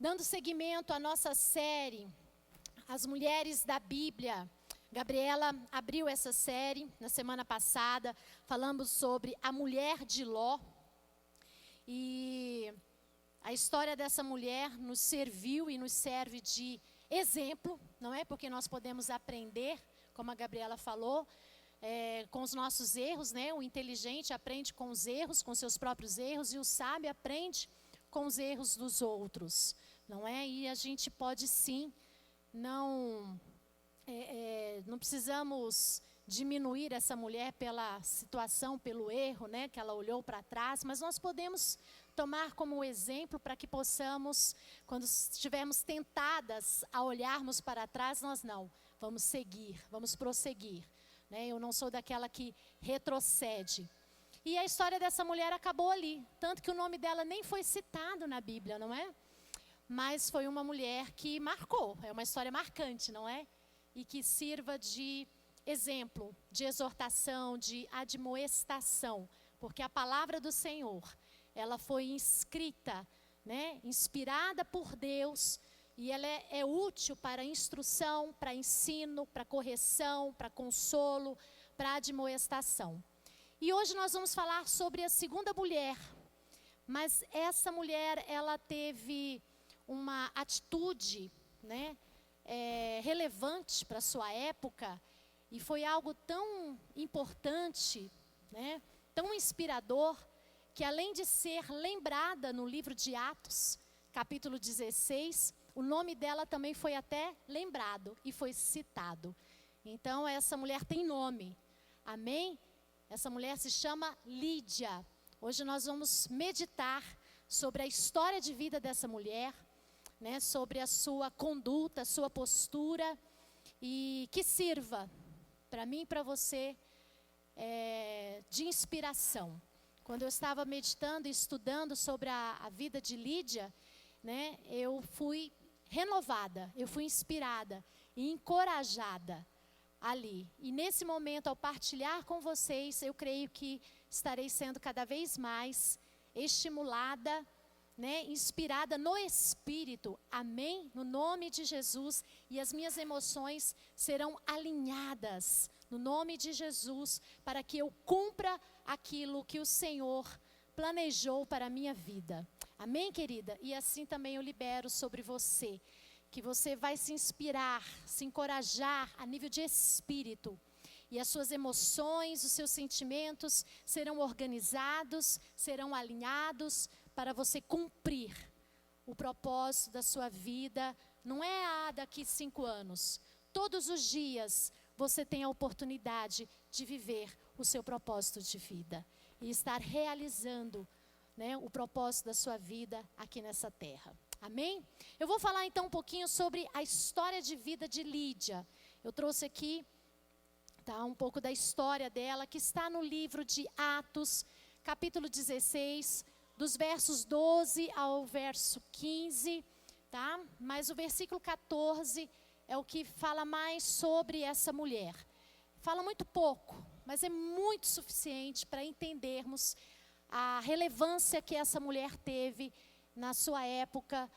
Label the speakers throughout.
Speaker 1: Dando seguimento à nossa série, As Mulheres da Bíblia. Gabriela abriu essa série na semana passada, falamos sobre a mulher de Ló. E a história dessa mulher nos serviu e nos serve de exemplo, não é? Porque nós podemos aprender, como a Gabriela falou, com os nossos erros, né? O inteligente aprende com os erros, com seus próprios erros, e o sábio aprende com os erros dos outros, não é? E a gente pode sim, não precisamos diminuir essa mulher pela situação, pelo erro, né? Que ela olhou para trás, mas nós podemos tomar como exemplo para que possamos, quando estivermos tentadas a olharmos para trás, nós não, vamos seguir, vamos prosseguir, né? Eu não sou daquela que retrocede. E a história dessa mulher acabou ali, tanto que o nome dela nem foi citado na Bíblia, não é? Mas foi uma mulher que marcou, é uma história marcante, não é? E que sirva de exemplo, de exortação, de admoestação, porque a palavra do Senhor, ela foi escrita, né? Inspirada por Deus, e ela é útil para instrução, para ensino, para correção, para consolo, para admoestação. E hoje nós vamos falar sobre a segunda mulher, mas essa mulher, ela teve uma atitude, né, relevante para a sua época, e foi algo tão importante, né, tão inspirador, que além de ser lembrada no livro de Atos, capítulo 16, o nome dela também foi até lembrado e foi citado. Então essa mulher tem nome, amém? Essa mulher se chama Lídia. Hoje nós vamos meditar sobre a história de vida dessa mulher, né, sobre a sua conduta, a sua postura, e que sirva para mim e para você de inspiração. Quando eu estava meditando e estudando sobre a vida de Lídia, né, eu fui renovada, eu fui inspirada e encorajada ali. E nesse momento, ao partilhar com vocês, eu creio que estarei sendo cada vez mais estimulada, né, inspirada no Espírito, amém? No nome de Jesus, e as minhas emoções serão alinhadas no nome de Jesus, para que eu cumpra aquilo que o Senhor planejou para a minha vida, amém, querida? E assim também eu libero sobre você, que você vai se inspirar, se encorajar a nível de espírito, e as suas emoções, os seus sentimentos serão organizados, serão alinhados, para você cumprir o propósito da sua vida. Não é daqui 5 anos. Todos os dias você tem a oportunidade de viver o seu propósito de vida e estar realizando, né, o propósito da sua vida aqui nessa terra. Amém? Eu vou falar então um pouquinho sobre a história de vida de Lídia. Eu trouxe aqui um pouco da história dela, que está no livro de Atos, capítulo 16, dos versos 12 ao verso 15, tá? Mas o versículo 14 é o que fala mais sobre essa mulher. Fala muito pouco, mas é muito suficiente para entendermos a relevância que essa mulher teve na sua época,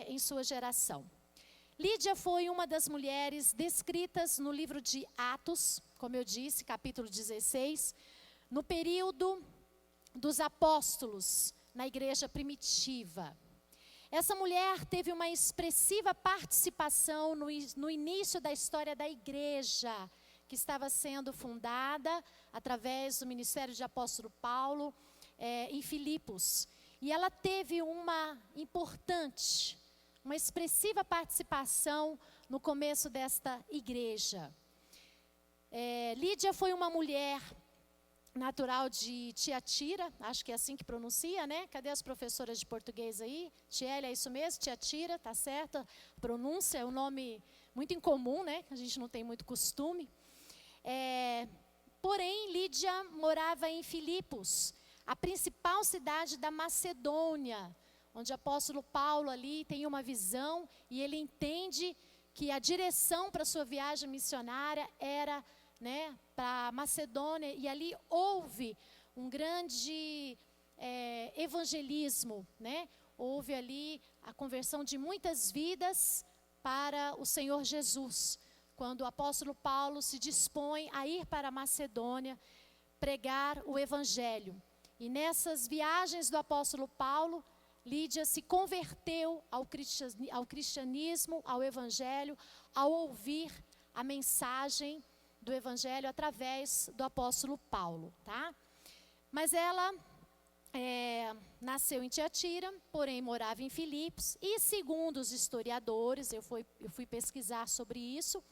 Speaker 1: em sua geração. Lídia foi uma das mulheres descritas no livro de Atos, como eu disse, capítulo 16, no período dos apóstolos, na igreja primitiva. Essa mulher teve uma expressiva participação no início da história da igreja, que estava sendo fundada através do ministério de apóstolo Paulo, em Filipos. E ela teve uma expressiva participação no começo desta igreja. Lídia foi uma mulher natural de Tiatira, acho que é assim que pronuncia, né? Cadê as professoras de português aí? Tiele, é isso mesmo? Tiatira, tá certo? A pronúncia é um nome muito incomum, né? A gente não tem muito costume. Porém, Lídia morava em Filipos, a principal cidade da Macedônia, onde o apóstolo Paulo ali tem uma visão e ele entende que a direção para a sua viagem missionária era, né, para a Macedônia, e ali houve um grande evangelismo, né? houve ali a conversão de muitas vidas para o Senhor Jesus, quando o apóstolo Paulo se dispõe a ir para a Macedônia pregar o evangelho. E nessas viagens do apóstolo Paulo, Lídia se converteu ao cristianismo, ao evangelho, ao ouvir a mensagem do evangelho através do apóstolo Paulo, tá? Mas ela nasceu em Tiatira, porém morava em Filipos, e segundo os historiadores, eu fui pesquisar sobre isso,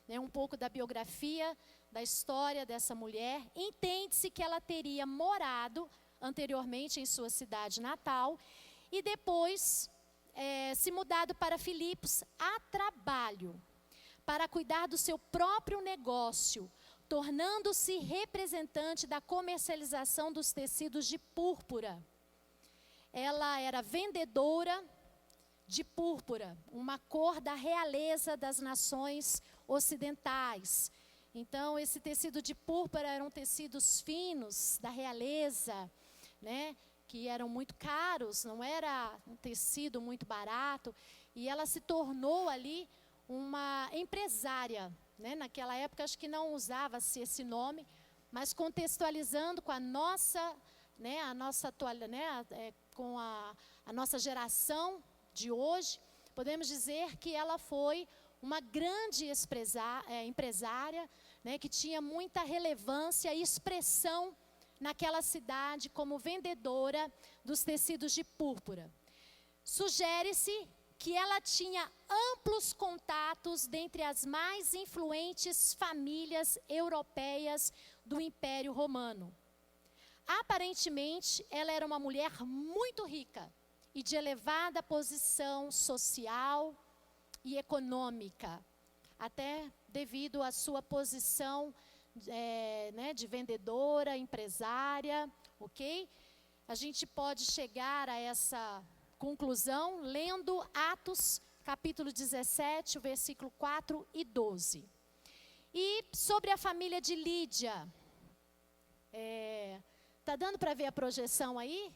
Speaker 1: né, um pouco da biografia, da história dessa mulher, entende-se que ela teria morado anteriormente em sua cidade natal, e depois se mudado para Filipos a trabalho, para cuidar do seu próprio negócio, tornando-se representante da comercialização dos tecidos de púrpura. Ela era vendedora de púrpura, uma cor da realeza das nações ocidentais. Então, esse tecido de púrpura eram tecidos finos da realeza, né, que eram muito caros, não era um tecido muito barato. E ela se tornou ali uma empresária, né? Naquela época acho que não usava-se esse nome, mas contextualizando com a nossa, né, com a nossa geração de hoje, podemos dizer que ela foi uma grande empresária, né, que tinha muita relevância e expressão naquela cidade como vendedora dos tecidos de púrpura. Sugere-se que ela tinha amplos contatos dentre as mais influentes famílias europeias do Império Romano. Aparentemente, ela era uma mulher muito rica e de elevada posição social e econômica, até devido à sua posição de vendedora, empresária, ok? A gente pode chegar a essa conclusão lendo Atos, capítulo 17, o versículo 4 e 12. E sobre a família de Lídia, tá dando para ver a projeção aí?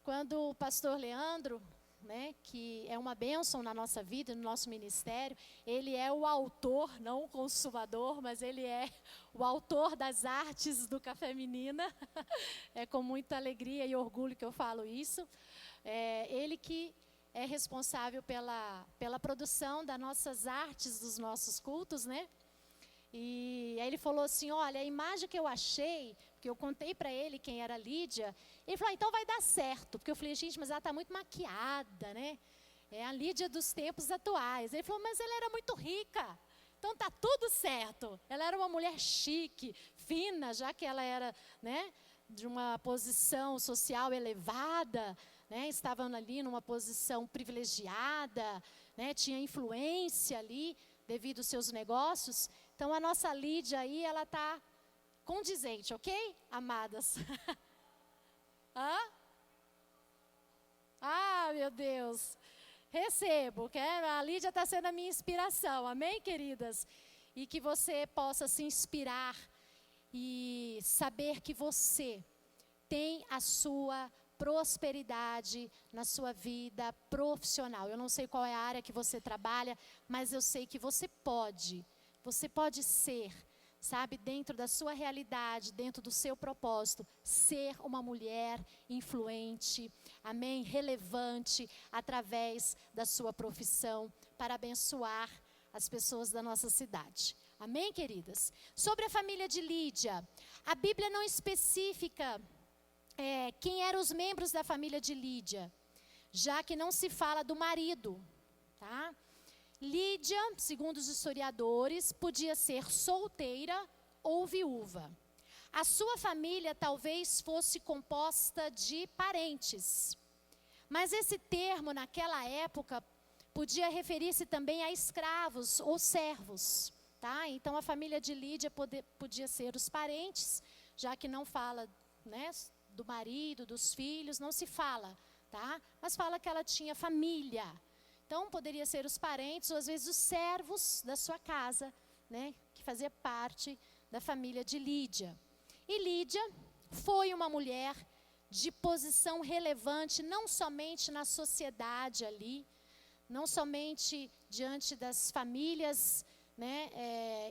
Speaker 1: Quando o pastor Leandro, né, que é uma bênção na nossa vida, no nosso ministério, ele é o autor, não o consumador, mas ele é o autor das artes do Café Menina. É com muita alegria e orgulho que eu falo isso. Ele que é responsável pela produção das nossas artes, dos nossos cultos, né? E aí ele falou assim, olha, a imagem que eu achei, porque eu contei para ele quem era a Lídia, ele falou, então vai dar certo, porque eu falei, gente, mas ela está muito maquiada, né? É a Lídia dos tempos atuais. Ele falou, mas ela era muito rica, então tá tudo certo. Ela era uma mulher chique, fina, já que ela era, né, de uma posição social elevada, né, estavam ali numa posição privilegiada, né, tinha influência ali devido aos seus negócios. Então a nossa Lídia aí, ela está condizente, ok, amadas? Hã? Ah, meu Deus, recebo, que a Lídia está sendo a minha inspiração, amém, queridas? E que você possa se inspirar e saber que você tem a sua prosperidade na sua vida profissional. Eu não sei qual é a área que você trabalha, mas eu sei que você pode ser, sabe, dentro da sua realidade, dentro do seu propósito, ser uma mulher influente, amém, relevante, através da sua profissão, para abençoar as pessoas da nossa cidade. Amém, queridas? Sobre a família de Lídia, a Bíblia não especifica quem eram os membros da família de Lídia, já que não se fala do marido, tá? Lídia, segundo os historiadores, podia ser solteira ou viúva. A sua família talvez fosse composta de parentes, mas esse termo naquela época podia referir-se também a escravos ou servos, tá? Então a família de Lídia podia ser os parentes, já que não fala, né, do marido, dos filhos, não se fala, tá? Mas fala que ela tinha família. Então, poderia ser os parentes, ou às vezes os servos da sua casa, né? Que fazia parte da família de Lídia. E Lídia foi uma mulher de posição relevante, não somente na sociedade ali, não somente diante das famílias, né,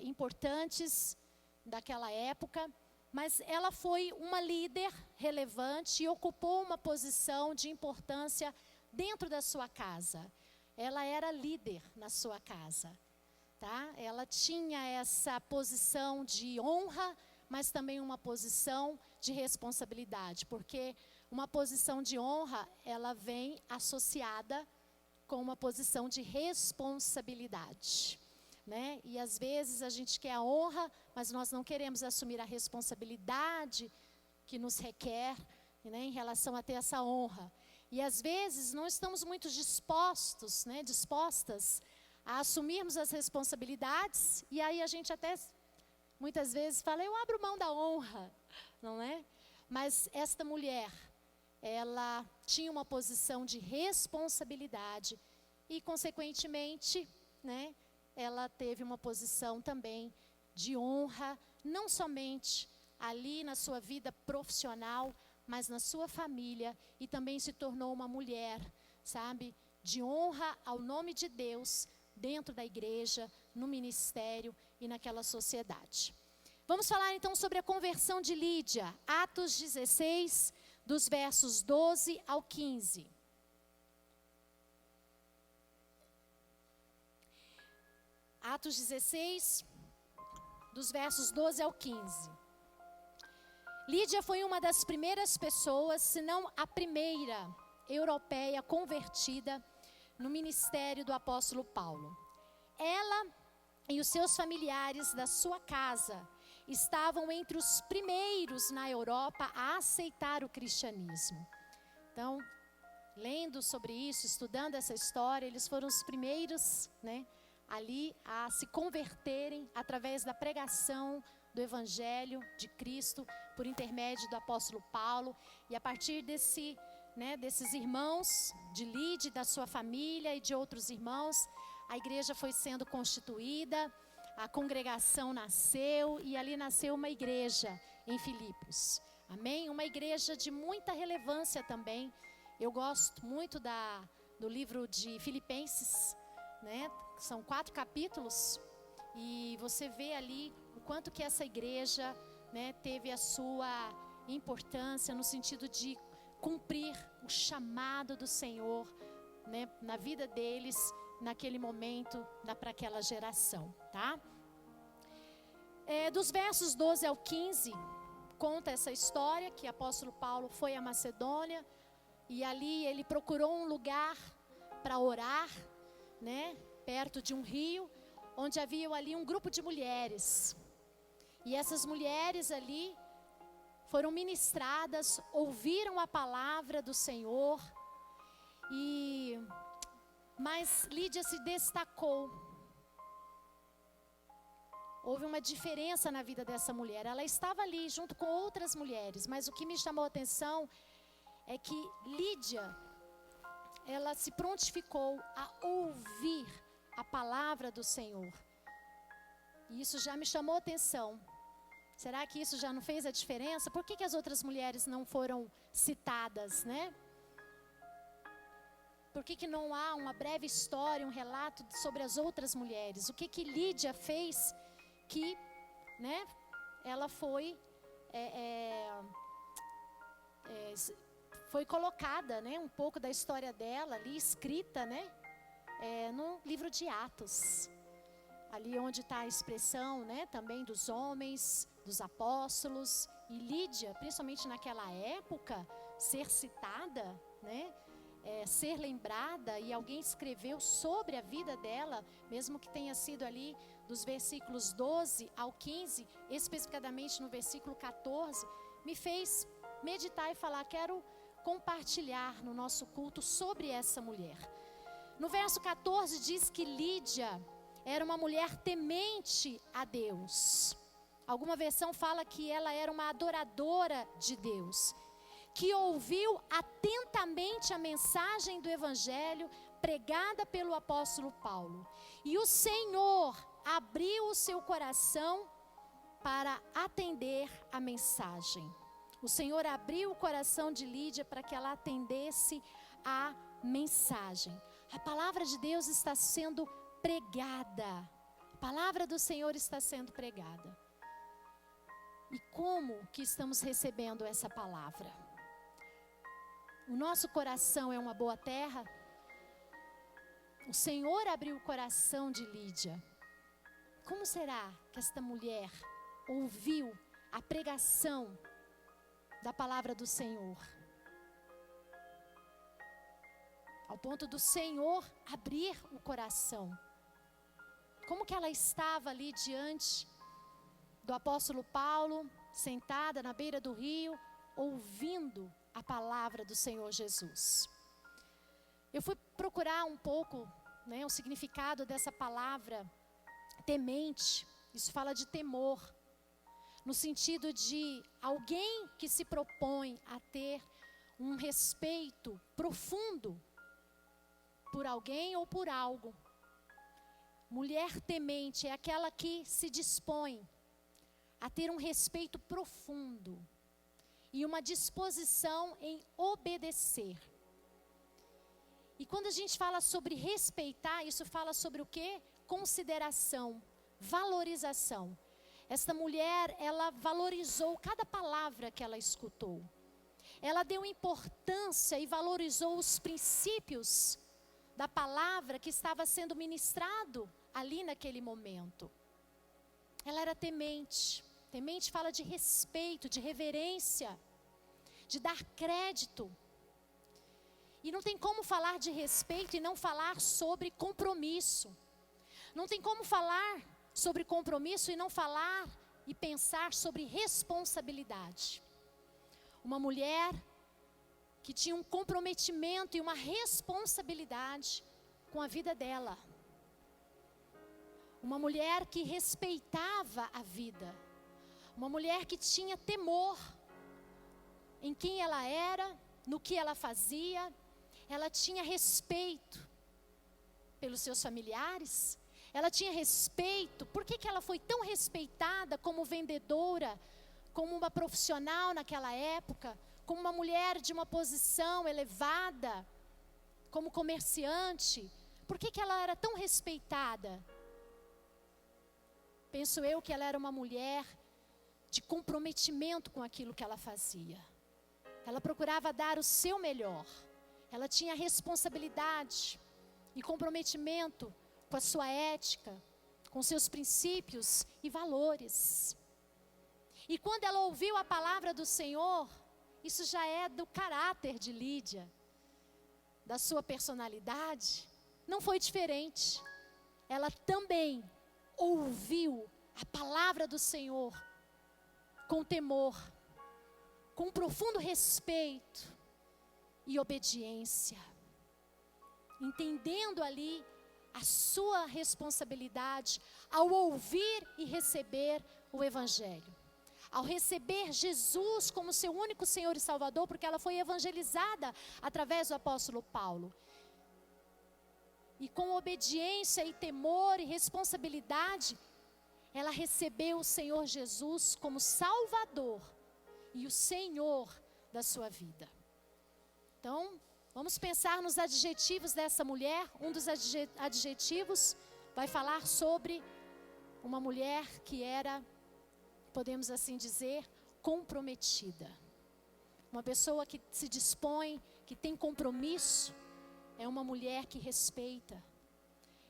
Speaker 1: importantes daquela época, mas ela foi uma líder relevante e ocupou uma posição de importância dentro da sua casa. Ela era líder na sua casa, tá? Ela tinha essa posição de honra, mas também uma posição de responsabilidade, porque uma posição de honra, ela vem associada com uma posição de responsabilidade, né? E às vezes a gente quer a honra, mas nós não queremos assumir a responsabilidade que nos requer, né, em relação a ter essa honra. E às vezes não estamos muito dispostas a assumirmos as responsabilidades, e aí a gente até muitas vezes fala, eu abro mão da honra, não é? Mas esta mulher, ela tinha uma posição de responsabilidade e, consequentemente, né, ela teve uma posição também de honra, não somente ali na sua vida profissional, mas na sua família, e também se tornou uma mulher, sabe, de honra ao nome de Deus, dentro da igreja, no ministério e naquela sociedade. Vamos falar então sobre a conversão de Lídia, Atos 16, dos versos 12 ao 15. Atos 16, dos versos 12 ao 15. Lídia foi uma das primeiras pessoas, se não a primeira europeia convertida no ministério do apóstolo Paulo. Ela e os seus familiares da sua casa estavam entre os primeiros na Europa a aceitar o cristianismo. Então, lendo sobre isso, estudando essa história, eles foram os primeiros, né, ali a se converterem através da pregação do Evangelho de Cristo, por intermédio do apóstolo Paulo. E a partir desses irmãos, de Lídia, da sua família e de outros irmãos, a igreja foi sendo constituída, a congregação nasceu, e ali nasceu uma igreja em Filipos. Amém? Uma igreja de muita relevância também. Eu gosto muito do livro de Filipenses, né? São 4 capítulos, e você vê ali o quanto que essa igreja, né, teve a sua importância no sentido de cumprir o chamado do Senhor, né, na vida deles, naquele momento, para aquela geração, tá? Dos versos 12 ao 15, conta essa história que o apóstolo Paulo foi à Macedônia, e ali ele procurou um lugar para orar, né, perto de um rio, onde havia ali um grupo de mulheres. E essas mulheres ali foram ministradas, ouviram a palavra do Senhor, mas Lídia se destacou. Houve uma diferença na vida dessa mulher. Ela estava ali junto com outras mulheres, mas o que me chamou a atenção é que Lídia, ela se prontificou a ouvir a palavra do Senhor. E isso já me chamou a atenção. Será que isso já não fez a diferença? Por que as outras mulheres não foram citadas, né? Por que não há uma breve história, um relato sobre as outras mulheres? O que Lídia fez que, né, ela foi colocada, né, um pouco da história dela ali, escrita, né, no livro de Atos. Ali onde está a expressão, né, também dos homens, dos apóstolos. E Lídia, principalmente naquela época, ser citada, né, ser lembrada, e alguém escreveu sobre a vida dela, mesmo que tenha sido ali dos versículos 12 ao 15, especificadamente no versículo 14, me fez meditar e falar, quero compartilhar no nosso culto sobre essa mulher. No verso 14 diz que Lídia era uma mulher temente a Deus. Alguma versão fala que ela era uma adoradora de Deus, que ouviu atentamente a mensagem do Evangelho pregada pelo apóstolo Paulo. E o Senhor abriu o seu coração para atender a mensagem. O Senhor abriu o coração de Lídia para que ela atendesse a mensagem. A palavra de Deus está sendo pregada. A palavra do Senhor está sendo pregada. E como que estamos recebendo essa palavra? O nosso coração é uma boa terra? O Senhor abriu o coração de Lídia. Como será que esta mulher ouviu a pregação da palavra do Senhor? Ao ponto do Senhor abrir o coração. Como que ela estava ali diante do apóstolo Paulo, sentada na beira do rio, ouvindo a palavra do Senhor Jesus? Eu fui procurar um pouco, o significado dessa palavra temente. Isso fala de temor, no sentido de alguém que se propõe a ter um respeito profundo por alguém ou por algo. Mulher temente é aquela que se dispõe a ter um respeito profundo e uma disposição em obedecer. E quando a gente fala sobre respeitar, isso fala sobre o quê? Consideração, valorização. Esta mulher, ela valorizou cada palavra que ela escutou. Ela deu importância e valorizou os princípios da palavra que estava sendo ministrado ali naquele momento. Ela era temente. Temente fala de respeito, de reverência, de dar crédito. E não tem como falar de respeito e não falar sobre compromisso. Não tem como falar sobre compromisso e não falar e pensar sobre responsabilidade. Uma mulher que tinha um comprometimento e uma responsabilidade com a vida dela. Uma mulher que respeitava a vida. Uma mulher que tinha temor em quem ela era, no que ela fazia. Ela tinha respeito pelos seus familiares. Ela tinha respeito. Por que ela foi tão respeitada como vendedora, como uma profissional naquela época, como uma mulher de uma posição elevada, como comerciante? Por que ela era tão respeitada? Penso eu que ela era uma mulher de comprometimento com aquilo que ela fazia. Ela procurava dar o seu melhor. Ela tinha responsabilidade e comprometimento com a sua ética, com seus princípios e valores. E quando ela ouviu a palavra do Senhor, isso já é do caráter de Lídia, da sua personalidade, não foi diferente. Ela também ouviu a palavra do Senhor com temor, com profundo respeito e obediência, entendendo ali a sua responsabilidade ao ouvir e receber o Evangelho. Ao receber Jesus como seu único Senhor e Salvador, porque ela foi evangelizada através do apóstolo Paulo. E com obediência e temor e responsabilidade, ela recebeu o Senhor Jesus como Salvador e o Senhor da sua vida. Então, vamos pensar nos adjetivos dessa mulher. Um dos adjetivos vai falar sobre uma mulher que era, podemos assim dizer, comprometida. Uma pessoa que se dispõe, que tem compromisso, é uma mulher que respeita.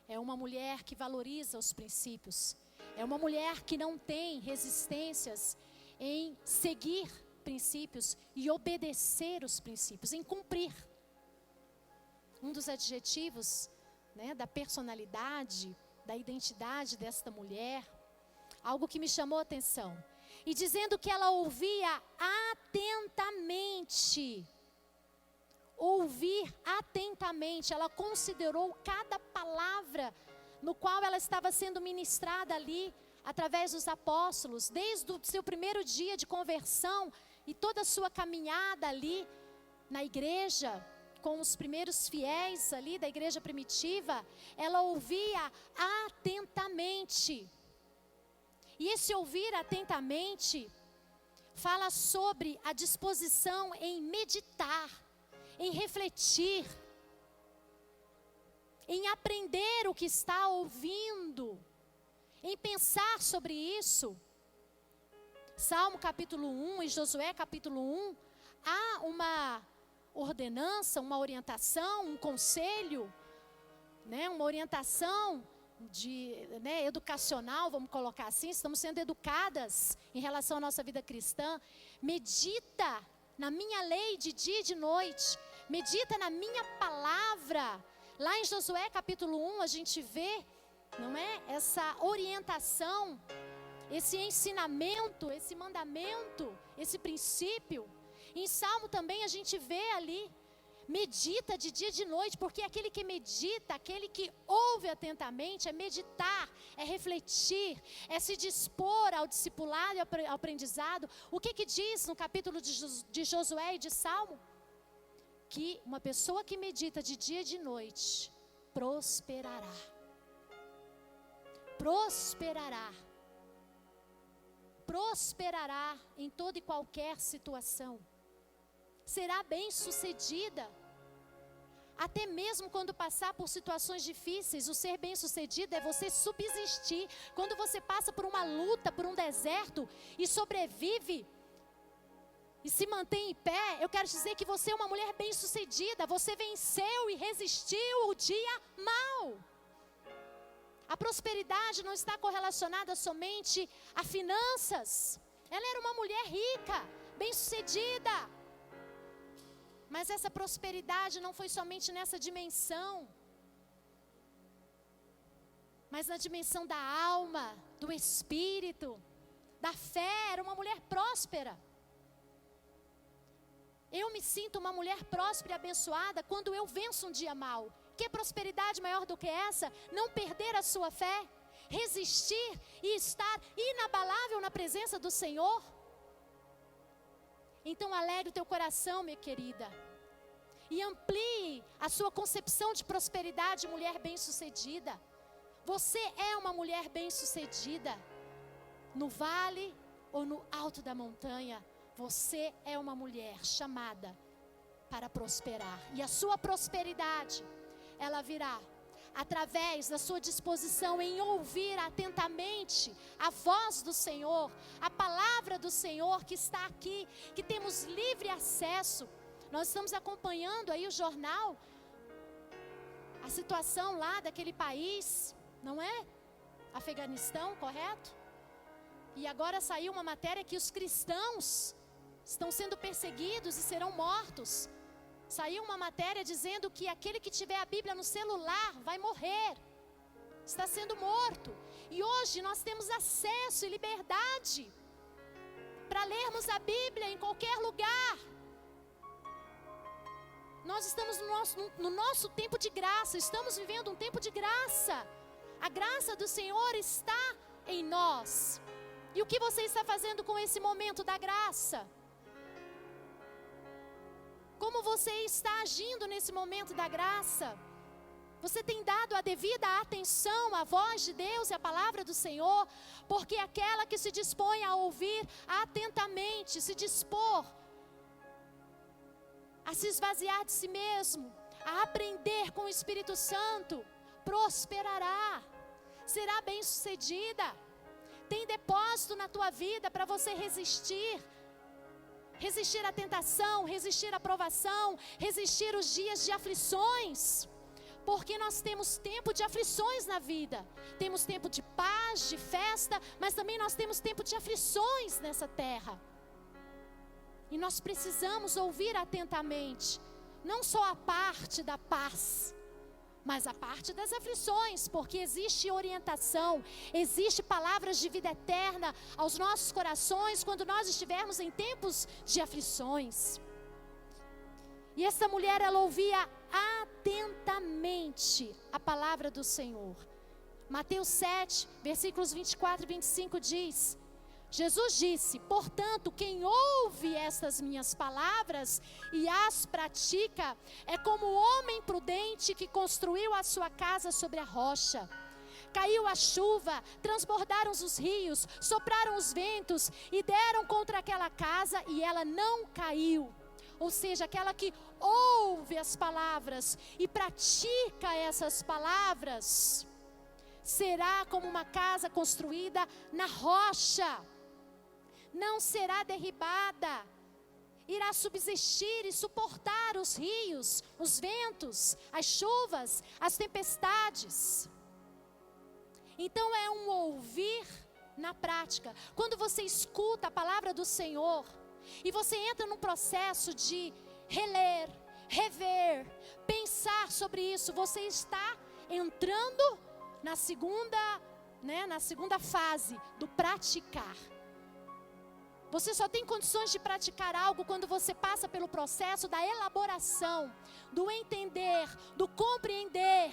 Speaker 1: É uma mulher que valoriza os princípios. É uma mulher que não tem resistências em seguir princípios e obedecer os princípios, em cumprir. Um dos adjetivos, da personalidade, da identidade desta mulher, algo que me chamou a atenção. E dizendo que ela ouvia atentamente. Ouvir atentamente. Ela considerou cada palavra no qual ela estava sendo ministrada ali, através dos apóstolos, desde o seu primeiro dia de conversão e toda a sua caminhada ali na igreja, com os primeiros fiéis ali da igreja primitiva. Ela ouvia atentamente. E esse ouvir atentamente fala sobre a disposição em meditar, em refletir, em aprender o que está ouvindo, em pensar sobre isso. Salmo capítulo 1 e Josué capítulo 1, há uma ordenança, uma orientação, um conselho, uma orientação educacional, vamos colocar assim. Estamos sendo educadas em relação à nossa vida cristã. Medita na minha lei de dia e de noite, medita na minha palavra. Lá em Josué capítulo 1 a gente vê, essa orientação, esse ensinamento, esse mandamento, esse princípio. Em Salmo também a gente vê ali, medita de dia e de noite, porque aquele que medita, aquele que ouve atentamente, é meditar, é refletir, é se dispor ao discipulado e ao aprendizado. O que diz no capítulo de Josué e de Salmo? Que uma pessoa que medita de dia e de noite, prosperará. Prosperará. Prosperará em toda e qualquer situação. Será bem-sucedida. Até mesmo quando passar por situações difíceis, o ser bem-sucedido é você subsistir. Quando você passa por uma luta, por um deserto e sobrevive e se mantém em pé, eu quero dizer que você é uma mulher bem-sucedida. Você venceu e resistiu o dia mau. A prosperidade não está correlacionada somente a finanças. Ela era uma mulher rica, bem-sucedida. Mas essa prosperidade não foi somente nessa dimensão, mas na dimensão da alma, do espírito, da fé. Era uma mulher próspera. Eu me sinto uma mulher próspera e abençoada quando eu venço um dia mau. Que prosperidade maior do que essa? Não perder a sua fé, resistir e estar inabalável na presença do Senhor. Então alegre o teu coração, minha querida, e amplie a sua concepção de prosperidade, mulher bem-sucedida. Você é uma mulher bem-sucedida, no vale ou no alto da montanha. Você é uma mulher chamada para prosperar, e a sua prosperidade, ela virá através da sua disposição em ouvir atentamente a voz do Senhor, a palavra do Senhor que está aqui, que temos livre acesso. Nós estamos acompanhando aí o jornal, a situação lá daquele país, não é? Afeganistão, correto? E agora saiu uma matéria que os cristãos estão sendo perseguidos e serão mortos. Saiu uma matéria dizendo que aquele que tiver a Bíblia no celular vai morrer, está sendo morto. E hoje nós temos acesso e liberdade para lermos a Bíblia em qualquer lugar. Nós estamos no nosso tempo de graça, estamos vivendo um tempo de graça. A graça do Senhor está em nós. E o que você está fazendo com esse momento da graça? Como você está agindo nesse momento da graça? Você tem dado a devida atenção à voz de Deus e à palavra do Senhor? Porque aquela que se dispõe a ouvir atentamente, se dispor a se esvaziar de si mesmo, a aprender com o Espírito Santo, prosperará, será bem-sucedida. Tem depósito na tua vida para você resistir à tentação, resistir à provação, resistir os dias de aflições. Porque nós temos tempo de aflições na vida. Temos tempo de paz, de festa, mas também nós temos tempo de aflições nessa terra. E nós precisamos ouvir atentamente, não só a parte da paz, mas a parte das aflições, porque existe orientação, existe palavras de vida eterna aos nossos corações quando nós estivermos em tempos de aflições. E essa mulher, ela ouvia atentamente a palavra do Senhor. Mateus 7, versículos 24 e 25 diz: Jesus disse: portanto, quem ouve estas minhas palavras e as pratica, é como o homem prudente que construiu a sua casa sobre a rocha. caiu a chuva, transbordaram os rios, sopraram os ventos e deram contra aquela casa e ela não caiu. Ou seja, aquela que ouve as palavras e pratica essas palavras, será como uma casa construída na rocha. Não será derribada. Irá subsistir e suportar os rios, os ventos, as chuvas, as tempestades. Então é um ouvir na prática. Quando você escuta a palavra do Senhor e você entra num processo de reler, rever, pensar sobre isso, você está entrando na segunda fase do praticar. Você só tem condições de praticar algo quando você passa pelo processo da elaboração, do entender, do compreender.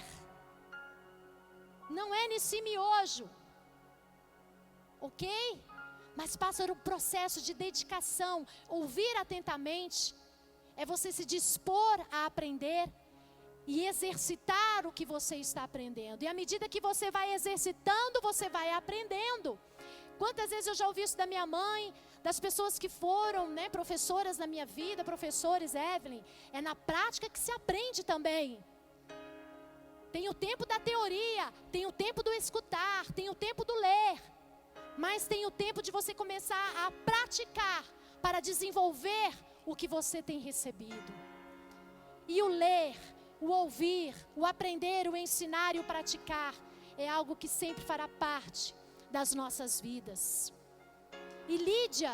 Speaker 1: Não é nesse miojo, ok? Mas passa no processo de dedicação. Ouvir atentamente é você se dispor a aprender e exercitar o que você está aprendendo. E à medida que você vai exercitando, você vai aprendendo. Quantas vezes eu já ouvi isso da minha mãe, das pessoas que foram, professoras na minha vida, professores, Evelyn. É na prática que se aprende também. Tem o tempo da teoria, tem o tempo do escutar, tem o tempo do ler. Mas tem o tempo de você começar a praticar para desenvolver o que você tem recebido. E o ler, o ouvir, o aprender, o ensinar e o praticar é algo que sempre fará parte das nossas vidas. E Lídia,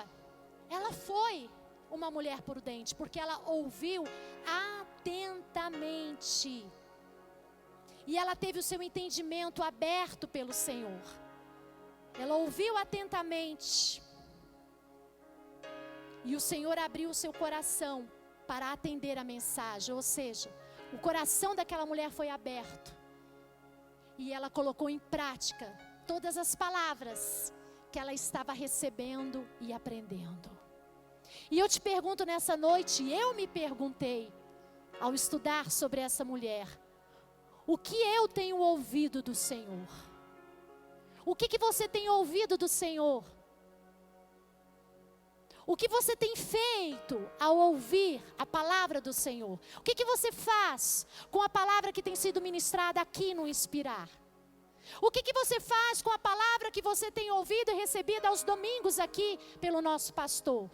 Speaker 1: ela foi uma mulher prudente, porque ela ouviu atentamente. E ela teve o seu entendimento aberto pelo Senhor. Ela ouviu atentamente. E o Senhor abriu o seu coração para atender a mensagem. Ou seja, o coração daquela mulher foi aberto. E ela colocou em prática todas as palavras que ela estava recebendo e aprendendo. E eu te pergunto nessa noite, eu me perguntei, ao estudar sobre essa mulher, o que eu tenho ouvido do Senhor? O que você tem ouvido do Senhor? O que você tem feito ao ouvir a palavra do Senhor? O que você faz com a palavra que tem sido ministrada aqui no Inspirar? O que você faz com a palavra que você tem ouvido e recebido aos domingos aqui pelo nosso pastor?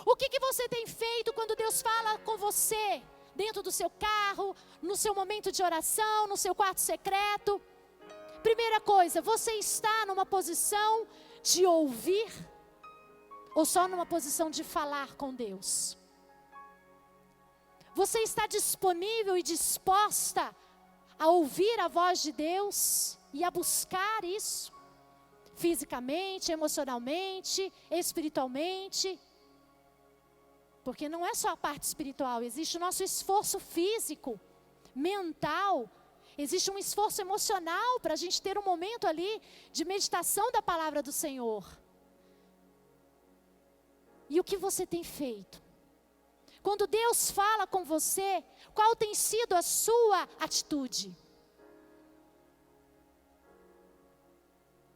Speaker 1: O que você tem feito quando Deus fala com você, dentro do seu carro, no seu momento de oração, no seu quarto secreto? Primeira coisa, você está numa posição de ouvir ou só numa posição de falar com Deus? Você está disponível e disposta a ouvir a voz de Deus e a buscar isso? Fisicamente, emocionalmente, espiritualmente? Porque não é só a parte espiritual, existe o nosso esforço físico, mental, existe um esforço emocional para a gente ter um momento ali de meditação da palavra do Senhor. E o que você tem feito? Quando Deus fala com você, qual tem sido a sua atitude?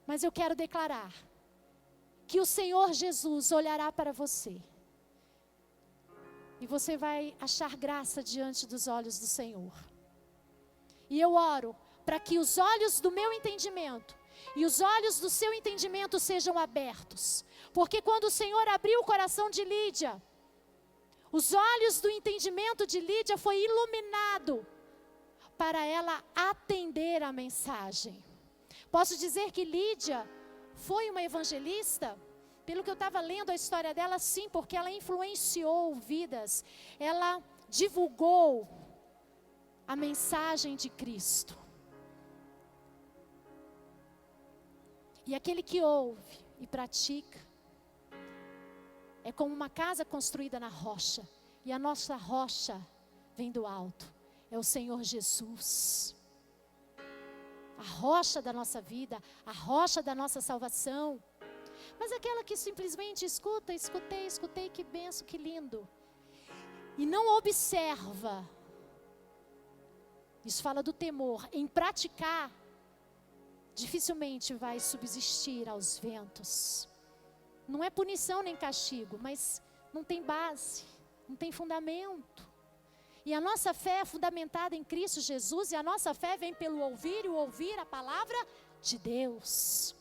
Speaker 1: Mas eu quero declarar que o Senhor Jesus olhará para você. E você vai achar graça diante dos olhos do Senhor. E eu oro para que os olhos do meu entendimento e os olhos do seu entendimento sejam abertos. Porque quando o Senhor abriu o coração de Lídia, os olhos do entendimento de Lídia foi iluminado para ela atender a mensagem. Posso dizer que Lídia foi uma evangelista? Pelo que eu estava lendo a história dela, sim, porque ela influenciou vidas. Ela divulgou a mensagem de Cristo. E aquele que ouve e pratica é como uma casa construída na rocha. E a nossa rocha vem do alto. É o Senhor Jesus. A rocha da nossa vida, a rocha da nossa salvação. Mas aquela que simplesmente escutei, que benção, que lindo. E não observa. Isso fala do temor em praticar. dificilmente vai subsistir aos ventos. Não é punição nem castigo, mas não tem base, não tem fundamento. E a nossa fé é fundamentada em Cristo Jesus, e a nossa fé vem pelo ouvir, e o ouvir a palavra de Deus.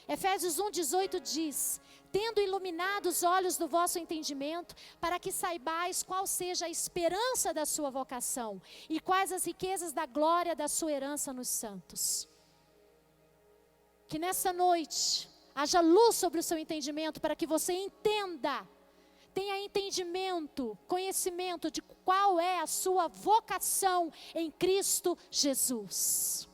Speaker 1: Efésios 1:18 diz: tendo iluminado os olhos do vosso entendimento, para que saibais qual seja a esperança da sua vocação, e quais as riquezas da glória da sua herança nos santos. Que nessa noite haja luz sobre o seu entendimento, para que você entenda, tenha entendimento, conhecimento de qual é a sua vocação em Cristo Jesus.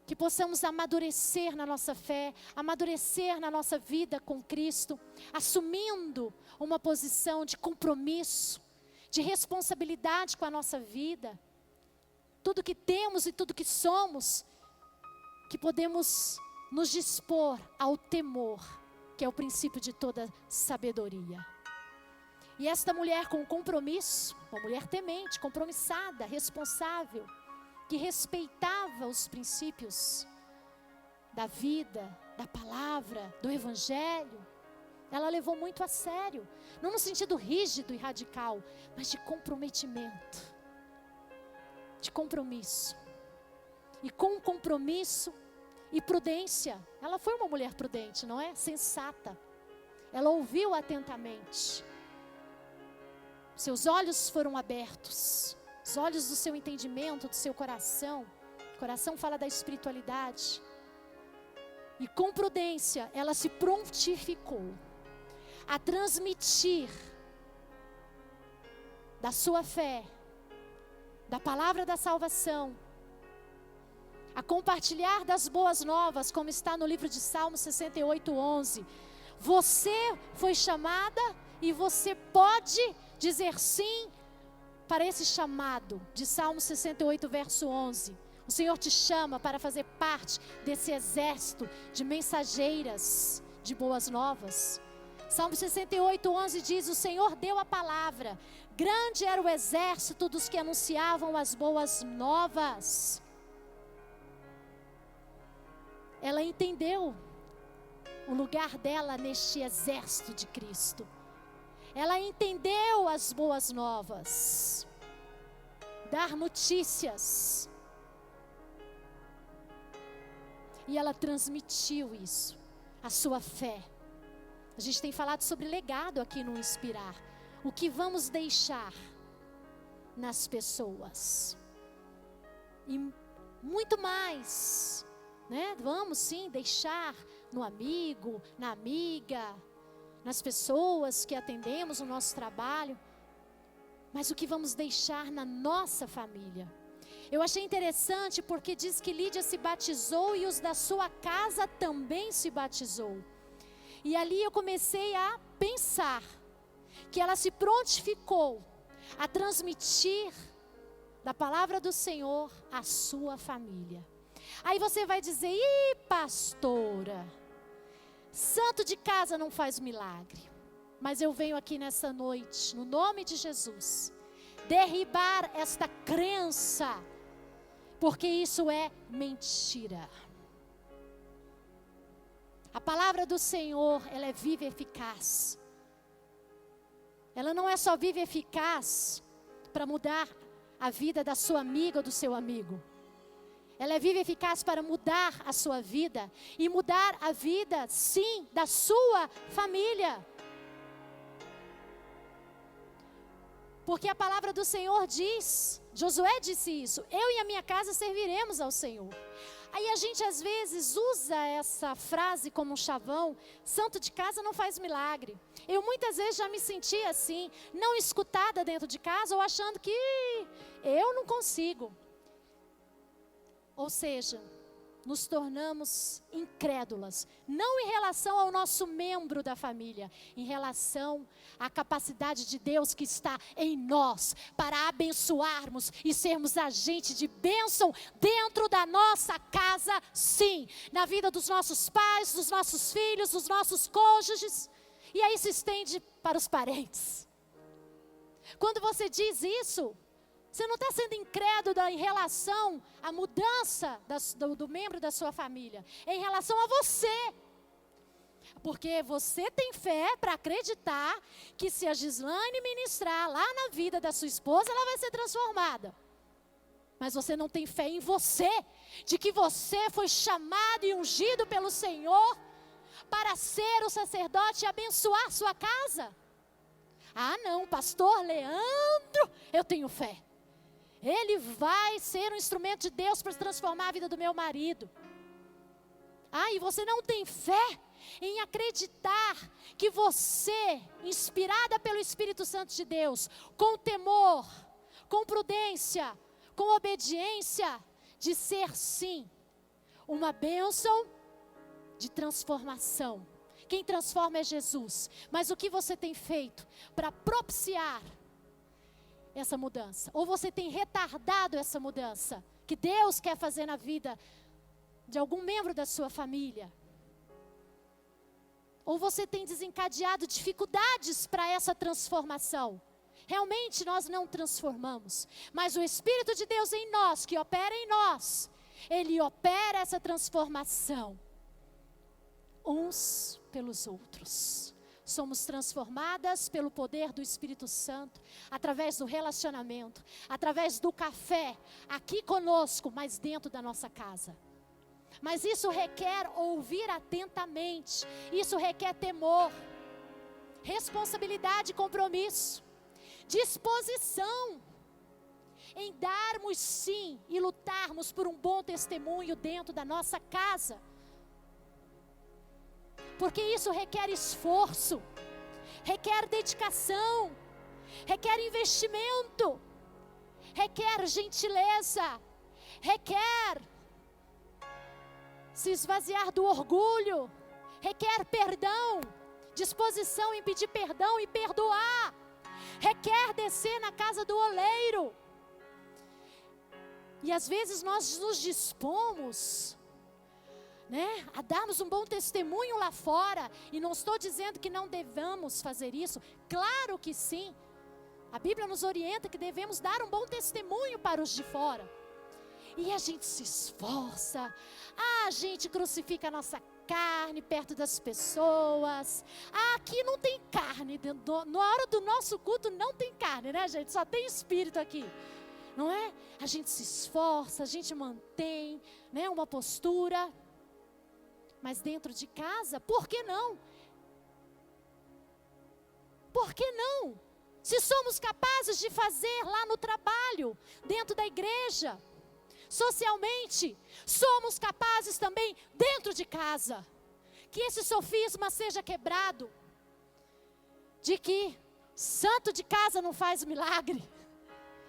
Speaker 1: Que possamos amadurecer na nossa fé, amadurecer na nossa vida com Cristo, assumindo uma posição de compromisso, de responsabilidade com a nossa vida. Tudo que temos e tudo que somos, que podemos nos dispor ao temor, que é o princípio de toda sabedoria. E esta mulher com compromisso, uma mulher temente, compromissada, responsável, que respeitava os princípios da vida, da palavra, do evangelho, ela levou muito a sério, não no sentido rígido e radical, mas de comprometimento, de compromisso. E com compromisso e prudência, ela foi uma mulher prudente, não é? Sensata. Ela ouviu atentamente. Seus olhos foram abertos, os olhos do seu entendimento, do seu coração. O coração fala da espiritualidade. E com prudência, ela se prontificou a transmitir da sua fé, da palavra da salvação, a compartilhar das boas novas, como está no livro de Salmos 68:11. Você foi chamada e você pode dizer sim para esse chamado de Salmos 68, verso 11. O Senhor te chama para fazer parte desse exército de mensageiras de boas novas. Salmo 68:11 diz: o Senhor deu a palavra, grande era o exército dos que anunciavam as boas novas. Ela entendeu o lugar dela neste exército de Cristo. Ela entendeu as boas novas, dar notícias. E ela transmitiu isso, a sua fé. A gente tem falado sobre legado aqui no Inspirar. O que vamos deixar nas pessoas. E muito mais, né? Vamos sim deixar no amigo, na amiga, nas pessoas que atendemos no nosso trabalho. Mas o que vamos deixar na nossa família? Eu achei interessante porque diz que Lídia se batizou e os da sua casa também se batizou. E ali eu comecei a pensar que ela se prontificou a transmitir da palavra do Senhor à sua família. Aí você vai dizer: ih, pastora, santo de casa não faz milagre. Mas eu venho aqui nessa noite, no nome de Jesus, derribar esta crença, porque isso é mentira. A palavra do Senhor, ela é viva e eficaz. Ela não é só viva e eficaz para mudar a vida da sua amiga ou do seu amigo. Ela é viva e eficaz para mudar a sua vida e mudar a vida, sim, da sua família. Porque a palavra do Senhor diz, Josué disse isso: eu e a minha casa serviremos ao Senhor. Aí a gente às vezes usa essa frase como um chavão: santo de casa não faz milagre. Eu muitas vezes já me senti assim, não escutada dentro de casa, ou achando que eu não consigo. Ou seja, nos tornamos incrédulas, não em relação ao nosso membro da família, em relação à capacidade de Deus que está em nós, para abençoarmos e sermos agente de bênção dentro da nossa casa, sim, na vida dos nossos pais, dos nossos filhos, dos nossos cônjuges, e aí se estende para os parentes. Quando você diz isso, Você não está sendo incrédulo em relação à mudança do membro da sua família. É em relação a você. Porque você tem fé para acreditar que se a Gislaine ministrar lá na vida da sua esposa, ela vai ser transformada. Mas você não tem fé em você, de que você foi chamado e ungido pelo Senhor para ser o sacerdote e abençoar sua casa. Ah não, pastor Leandro, eu tenho fé. Ele vai ser um instrumento de Deus para transformar a vida do meu marido. Ah, e você não tem fé em acreditar que você, inspirada pelo Espírito Santo de Deus, com temor, com prudência, com obediência, de ser sim, uma bênção de transformação. Quem transforma é Jesus. Mas o que você tem feito para propiciar essa mudança? Ou você tem retardado essa mudança que Deus quer fazer na vida de algum membro da sua família? Ou você tem desencadeado dificuldades para essa transformação? Realmente nós não transformamos, mas o Espírito de Deus em nós, que opera em nós, Ele opera essa transformação uns pelos outros. Somos transformadas pelo poder do Espírito Santo, através do relacionamento, através do café, aqui conosco, mas dentro da nossa casa. Mas isso requer ouvir atentamente, isso requer temor, responsabilidade e compromisso, disposição em darmos sim e lutarmos por um bom testemunho dentro da nossa casa. Porque isso requer esforço, requer dedicação, requer investimento, requer gentileza, requer se esvaziar do orgulho, requer perdão, disposição em pedir perdão e perdoar, requer descer na casa do oleiro. E às vezes nós nos dispomos, a darmos um bom testemunho lá fora, e não estou dizendo que não devamos fazer isso, claro que sim, a Bíblia nos orienta que devemos dar um bom testemunho para os de fora, e a gente se esforça, a gente crucifica a nossa carne perto das pessoas, aqui não tem carne, na hora do nosso culto não tem carne, gente, só tem espírito aqui, não é? A gente se esforça, a gente mantém, uma postura. Mas dentro de casa, por que não? Por que não? Se somos capazes de fazer lá no trabalho, dentro da igreja, socialmente, somos capazes também dentro de casa. Que esse sofisma seja quebrado, de que santo de casa não faz milagre.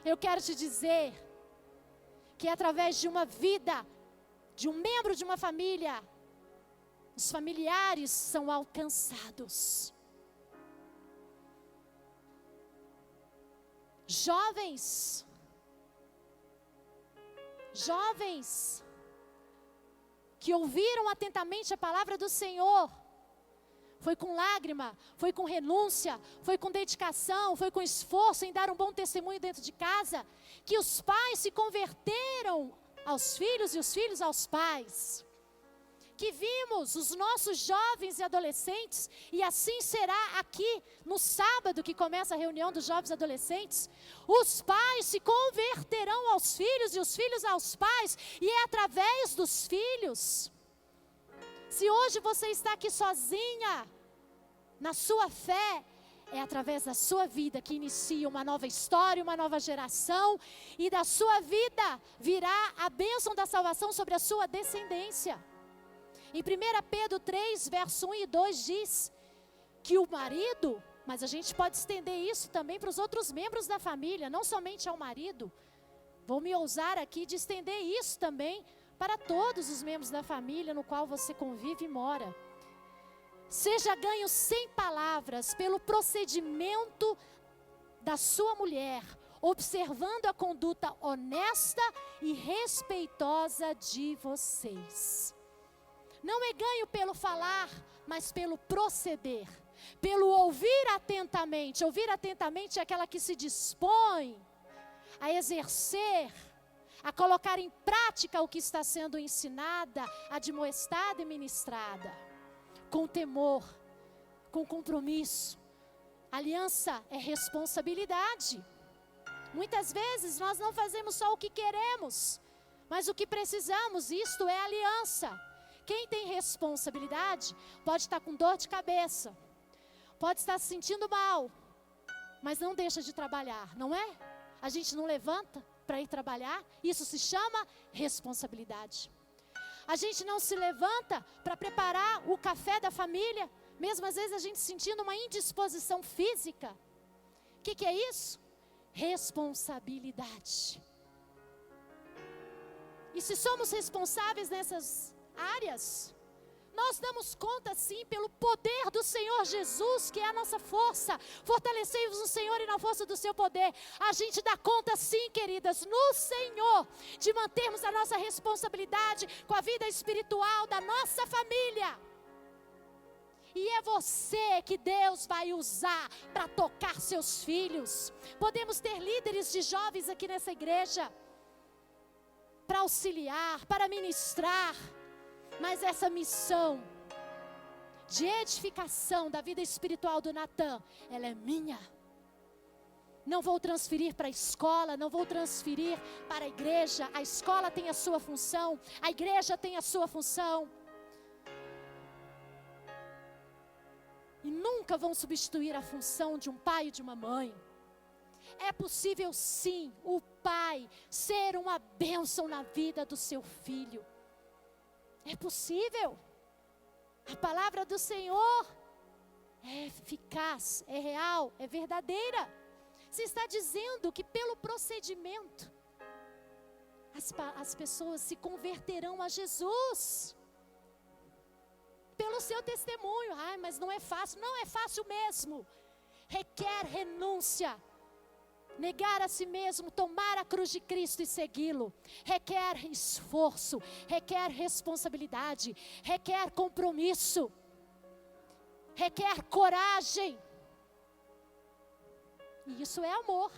Speaker 1: Eu quero te dizer que através de uma vida, de um membro de uma família, os familiares são alcançados. Jovens que ouviram atentamente a palavra do Senhor, foi com lágrima, foi com renúncia, foi com dedicação, foi com esforço em dar um bom testemunho dentro de casa, que os pais se converteram aos filhos e os filhos aos pais. Que vimos os nossos jovens e adolescentes, e assim será aqui no sábado que começa a reunião dos jovens e adolescentes, os pais se converterão aos filhos e os filhos aos pais, e é através dos filhos. Se hoje você está aqui sozinha, na sua fé, é através da sua vida que inicia uma nova história, uma nova geração, e da sua vida virá a bênção da salvação sobre a sua descendência. Em 1 Pedro 3, verso 1 e 2 diz que o marido, mas a gente pode estender isso também para os outros membros da família, não somente ao marido. Vou me ousar aqui de estender isso também para todos os membros da família no qual você convive e mora. Seja ganho sem palavras pelo procedimento da sua mulher, observando a conduta honesta e respeitosa de vocês. Não é ganho pelo falar, mas pelo proceder, pelo ouvir atentamente. Ouvir atentamente é aquela que se dispõe a exercer, a colocar em prática o que está sendo ensinada, admoestada e ministrada, com temor, com compromisso. Aliança é responsabilidade. Muitas vezes nós não fazemos só o que queremos, mas o que precisamos, isto é aliança. Quem tem responsabilidade pode estar com dor de cabeça, pode estar se sentindo mal, mas não deixa de trabalhar, não é? A gente não levanta para ir trabalhar, isso se chama responsabilidade. A gente não se levanta para preparar o café da família, mesmo às vezes a gente sentindo uma indisposição física. O que é isso? Responsabilidade. E se somos responsáveis nessas áreas, nós damos conta sim pelo poder do Senhor Jesus, que é a nossa força. Fortalecei-vos no Senhor e na força do seu poder. A gente dá conta sim, queridas, no Senhor, de mantermos a nossa responsabilidade com a vida espiritual da nossa família. E é você que Deus vai usar para tocar seus filhos. Podemos ter líderes de jovens aqui nessa igreja, para auxiliar, para ministrar. Mas essa missão de edificação da vida espiritual do Natan, ela é minha. Não vou transferir para a escola, não vou transferir para a igreja. A escola tem a sua função, a igreja tem a sua função. E nunca vão substituir a função de um pai e de uma mãe. É possível sim, o pai ser uma bênção na vida do seu filho. É possível. A palavra do Senhor é eficaz, é real, é verdadeira. Você está dizendo que pelo procedimento as pessoas se converterão a Jesus. Pelo seu testemunho. Ai, mas não é fácil. Não é fácil mesmo. Requer renúncia. Negar a si mesmo, tomar a cruz de Cristo e segui-lo. Requer esforço, requer responsabilidade, requer compromisso, requer coragem. E isso é amor.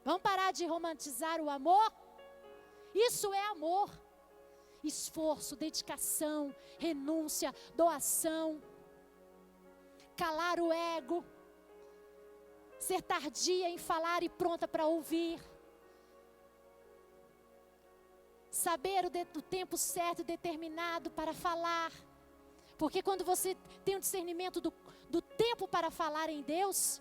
Speaker 1: Vamos parar de romantizar o amor? Isso é amor. Esforço, dedicação, renúncia, doação. Calar o ego. Ser tardia em falar e pronta para ouvir. Saber o tempo certo e determinado para falar. Porque quando você tem o discernimento do tempo para falar em Deus,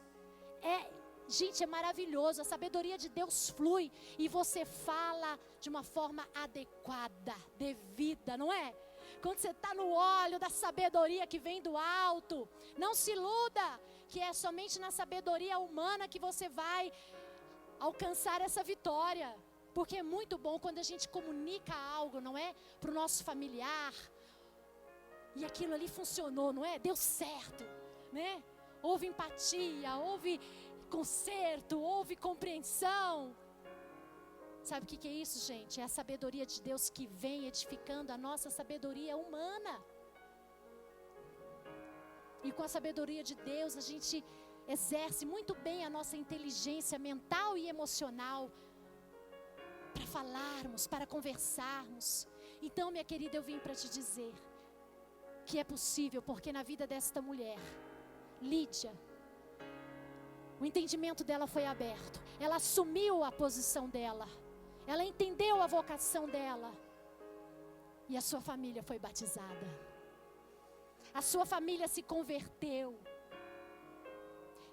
Speaker 1: gente, é maravilhoso. A sabedoria de Deus flui e você fala de uma forma adequada, devida, não é? Quando você está no óleo da sabedoria que vem do alto, não se iluda que é somente na sabedoria humana que você vai alcançar essa vitória. Porque é muito bom quando a gente comunica algo, não é? Para o nosso familiar. E aquilo ali funcionou, não é? Deu certo, né? Houve empatia, houve conserto, houve compreensão. Sabe o que é isso, gente? É a sabedoria de Deus que vem edificando a nossa sabedoria humana. E com a sabedoria de Deus, a gente exerce muito bem a nossa inteligência mental e emocional para falarmos, para conversarmos. Então, minha querida, eu vim para te dizer que é possível, porque na vida desta mulher, Lídia, o entendimento dela foi aberto. Ela assumiu a posição dela. Ela entendeu a vocação dela. E a sua família foi batizada. A sua família se converteu.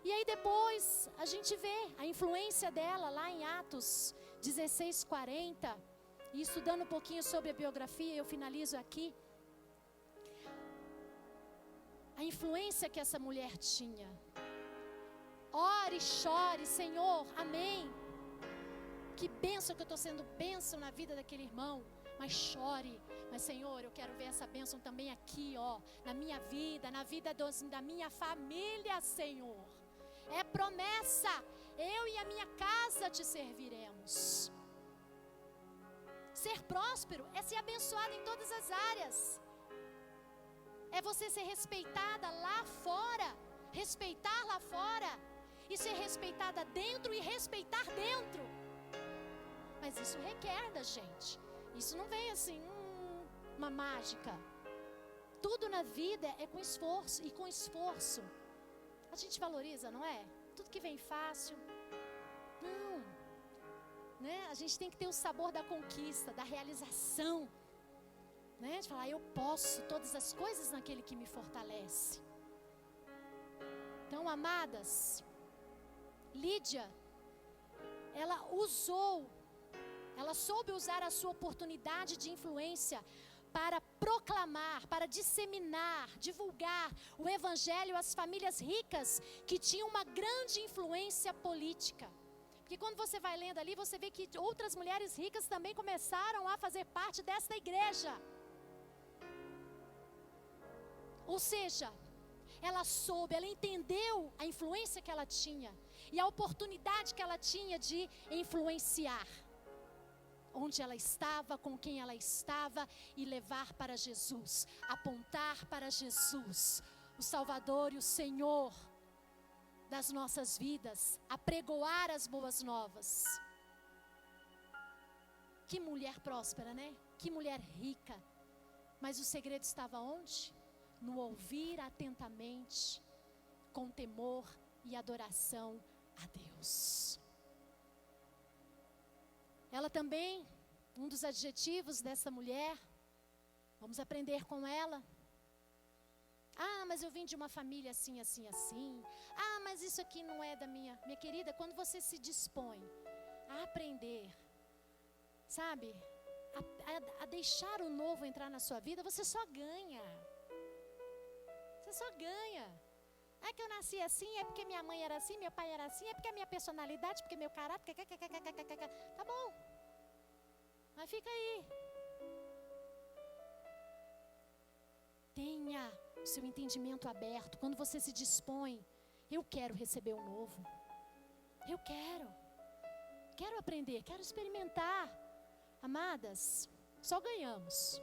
Speaker 1: E aí depois a gente vê a influência dela lá em Atos 16:40. E estudando um pouquinho sobre a biografia, eu finalizo aqui. A influência que essa mulher tinha. Ore, chore, Senhor, amém. Que bênção que eu estou sendo bênção na vida daquele irmão. Mas chore, mas Senhor, eu quero ver essa bênção também aqui, ó, na minha vida, na vida da minha família, Senhor. É promessa, eu e a minha casa te serviremos. Ser próspero é ser abençoado em todas as áreas. É você ser respeitada lá fora, respeitar lá fora, e ser respeitada dentro e respeitar dentro. Mas isso requer da gente. Isso não vem assim, uma mágica. Tudo na vida é com esforço. E com esforço a gente valoriza, não é? Tudo que vem fácil. Não. Né? A gente tem que ter o sabor da conquista, da realização. Né? De falar, eu posso todas as coisas naquele que me fortalece. Então, amadas, Lídia, ela soube usar a sua oportunidade de influência para proclamar, para disseminar, divulgar o evangelho às famílias ricas que tinham uma grande influência política. Porque quando você vai lendo ali, você vê que outras mulheres ricas também começaram a fazer parte desta igreja. Ou seja, ela soube, ela entendeu a influência que ela tinha e a oportunidade que ela tinha de influenciar onde ela estava, com quem ela estava, e levar para Jesus, apontar para Jesus, o Salvador e o Senhor das nossas vidas, apregoar as boas novas. Que mulher próspera, né? Que mulher rica. Mas o segredo estava onde? No ouvir atentamente, com temor e adoração a Deus. Ela também, um dos adjetivos dessa mulher, vamos aprender com ela. Ah, mas eu vim de uma família assim, assim, assim. Ah, mas isso aqui não é da minha... Minha querida, quando você se dispõe a aprender, sabe, a deixar o novo entrar na sua vida, você só ganha. Você só ganha. É que eu nasci assim, é porque minha mãe era assim, meu pai era assim, é porque a minha personalidade, porque meu caráter... Tá bom. Mas fica aí. Tenha o seu entendimento aberto. Quando você se dispõe, eu quero receber o novo. Eu quero aprender, quero experimentar. Amadas, só ganhamos.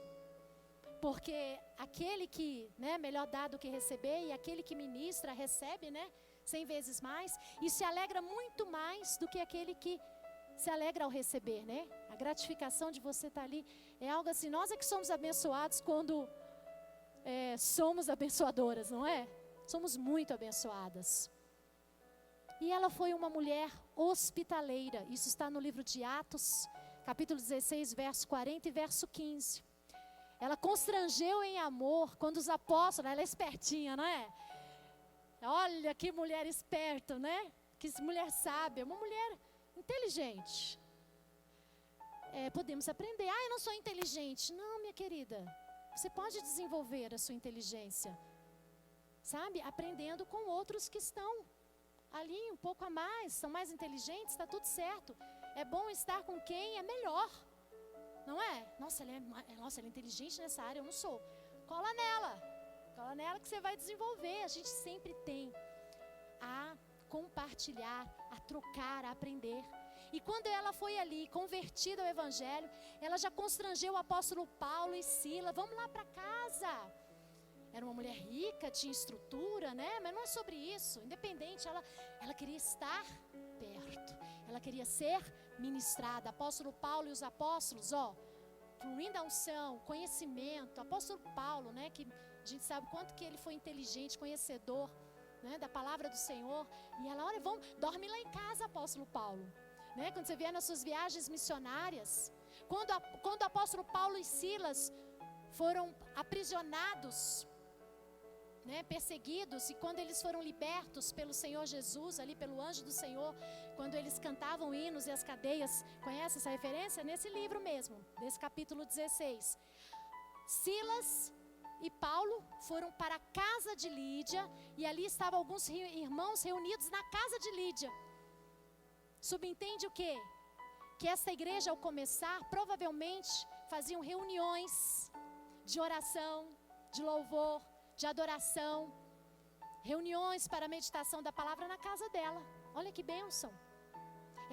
Speaker 1: Porque aquele que, né, melhor dar do que receber, e aquele que ministra, recebe, né, 100 vezes mais, e se alegra muito mais do que aquele que se alegra ao receber, né? A gratificação de você estar ali é algo assim. Nós é que somos abençoados quando somos abençoadoras, não é? Somos muito abençoadas. E ela foi uma mulher hospitaleira. Isso está no livro de Atos, capítulo 16, verso 40 e verso 15. Ela constrangeu em amor quando os apóstolos, ela é espertinha, não é? Olha que mulher esperta, né? Que mulher sábia, uma mulher inteligente. Podemos aprender. Ah, eu não sou inteligente. Não, minha querida. Você pode desenvolver a sua inteligência, sabe? Aprendendo com outros que estão ali um pouco a mais, são mais inteligentes, está tudo certo. É bom estar com quem é melhor. Não é? Nossa, ela é inteligente nessa área, eu não sou. Cola nela que você vai desenvolver. A gente sempre tem a compartilhar, a trocar, a aprender. E quando ela foi ali, convertida ao Evangelho, ela já constrangeu o apóstolo Paulo e Sila. Vamos lá para casa. Era uma mulher rica, tinha estrutura, né? Mas não é sobre isso. Independente, ela queria estar perto. Ela queria ser ministrada. Apóstolo Paulo e os apóstolos, fluindo a unção, conhecimento. Apóstolo Paulo, né? Que a gente sabe quanto que ele foi inteligente, conhecedor, né, da palavra do Senhor. E ela, olha, dorme lá em casa, apóstolo Paulo. Né? Quando você vier nas suas viagens missionárias. Quando o apóstolo Paulo e Silas foram aprisionados, né, perseguidos, e quando eles foram libertos pelo Senhor Jesus, ali pelo anjo do Senhor, quando eles cantavam hinos e as cadeias, conhece essa referência? Nesse livro mesmo, nesse capítulo 16. Silas e Paulo foram para a casa de Lídia, e ali estavam alguns irmãos reunidos na casa de Lídia. Subentende o quê? Que essa igreja, ao começar, provavelmente faziam reuniões de oração, de louvor, de adoração, reuniões para a meditação da palavra na casa dela. Olha que bênção.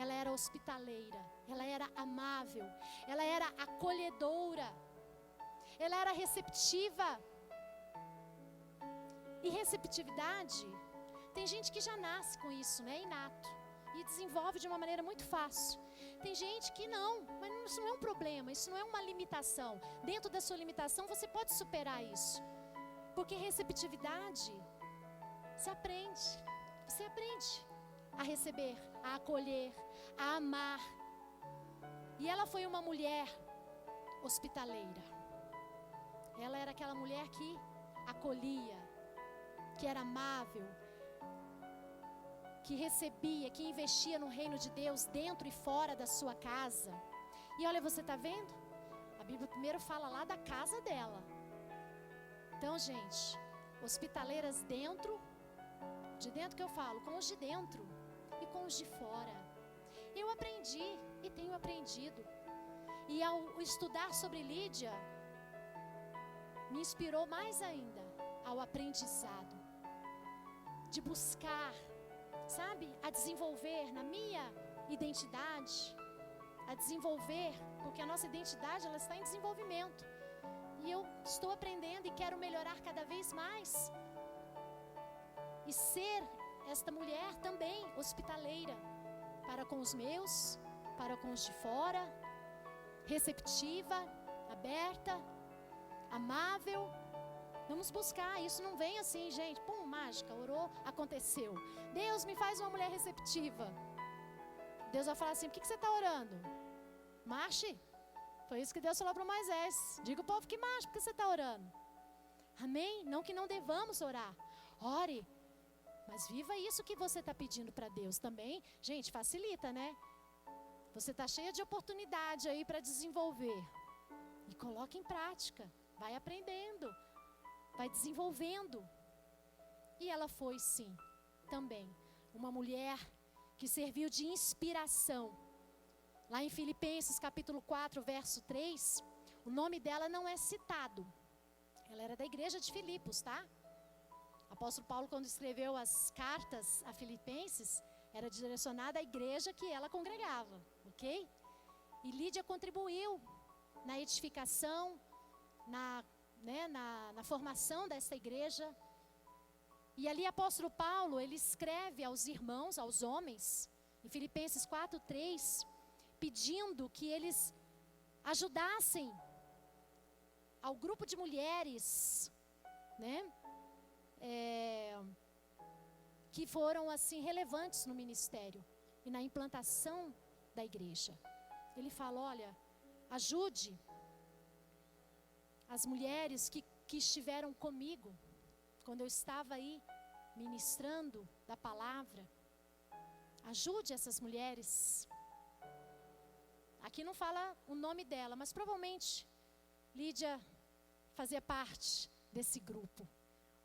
Speaker 1: Ela era hospitaleira, ela era amável, ela era acolhedora, ela era receptiva. E receptividade, tem gente que já nasce com isso, né? Inato. e desenvolve de uma maneira muito fácil. Tem gente que não, mas isso não é um problema, isso não é uma limitação. Dentro da sua limitação você pode superar isso. Porque receptividade se aprende. Você aprende a receber, a acolher, a amar. E ela foi uma mulher hospitaleira. Ela era aquela mulher que acolhia, que era amável, que recebia, que investia no reino de Deus dentro e fora da sua casa. E olha, você está vendo? A Bíblia primeiro fala lá da casa dela. Então, gente, hospitaleiras dentro, de dentro que eu falo, com os de dentro e com os de fora. Eu aprendi e tenho aprendido. E ao estudar sobre Lídia, me inspirou mais ainda ao aprendizado. De buscar, sabe, a desenvolver na minha identidade, a desenvolver, porque a nossa identidade ela está em desenvolvimento. E eu estou aprendendo e quero melhorar cada vez mais. E ser esta mulher também hospitaleira, para com os meus, para com os de fora, receptiva, aberta, amável. Vamos buscar, isso não vem assim, gente, pum, mágica, orou, aconteceu. Deus me faz uma mulher receptiva. Deus vai falar assim, por que você está orando? Marche. Foi isso que Deus falou para Moisés. Diga o povo que marche, porque você está orando. Amém? Não que não devamos orar. Ore, mas viva isso que você está pedindo para Deus também. Gente, facilita, né? Você está cheia de oportunidade aí para desenvolver. E coloque em prática. Vai aprendendo. Vai desenvolvendo. E ela foi, sim, também uma mulher que serviu de inspiração. Lá em Filipenses capítulo 4, verso 3, o nome dela não é citado. Ela era da igreja de Filipos, tá? Apóstolo Paulo, quando escreveu as cartas a Filipenses, era direcionada à igreja que ela congregava, ok? E Lídia contribuiu na edificação, na formação dessa igreja. E ali apóstolo Paulo, ele escreve aos irmãos, aos homens, em Filipenses 4, 3, pedindo que eles ajudassem ao grupo de mulheres, né? Que foram assim relevantes no ministério e na implantação da igreja. Ele fala, olha, ajude as mulheres que estiveram comigo quando eu estava aí ministrando da palavra. Ajude essas mulheres. Aqui não fala o nome dela, mas provavelmente Lídia fazia parte desse grupo,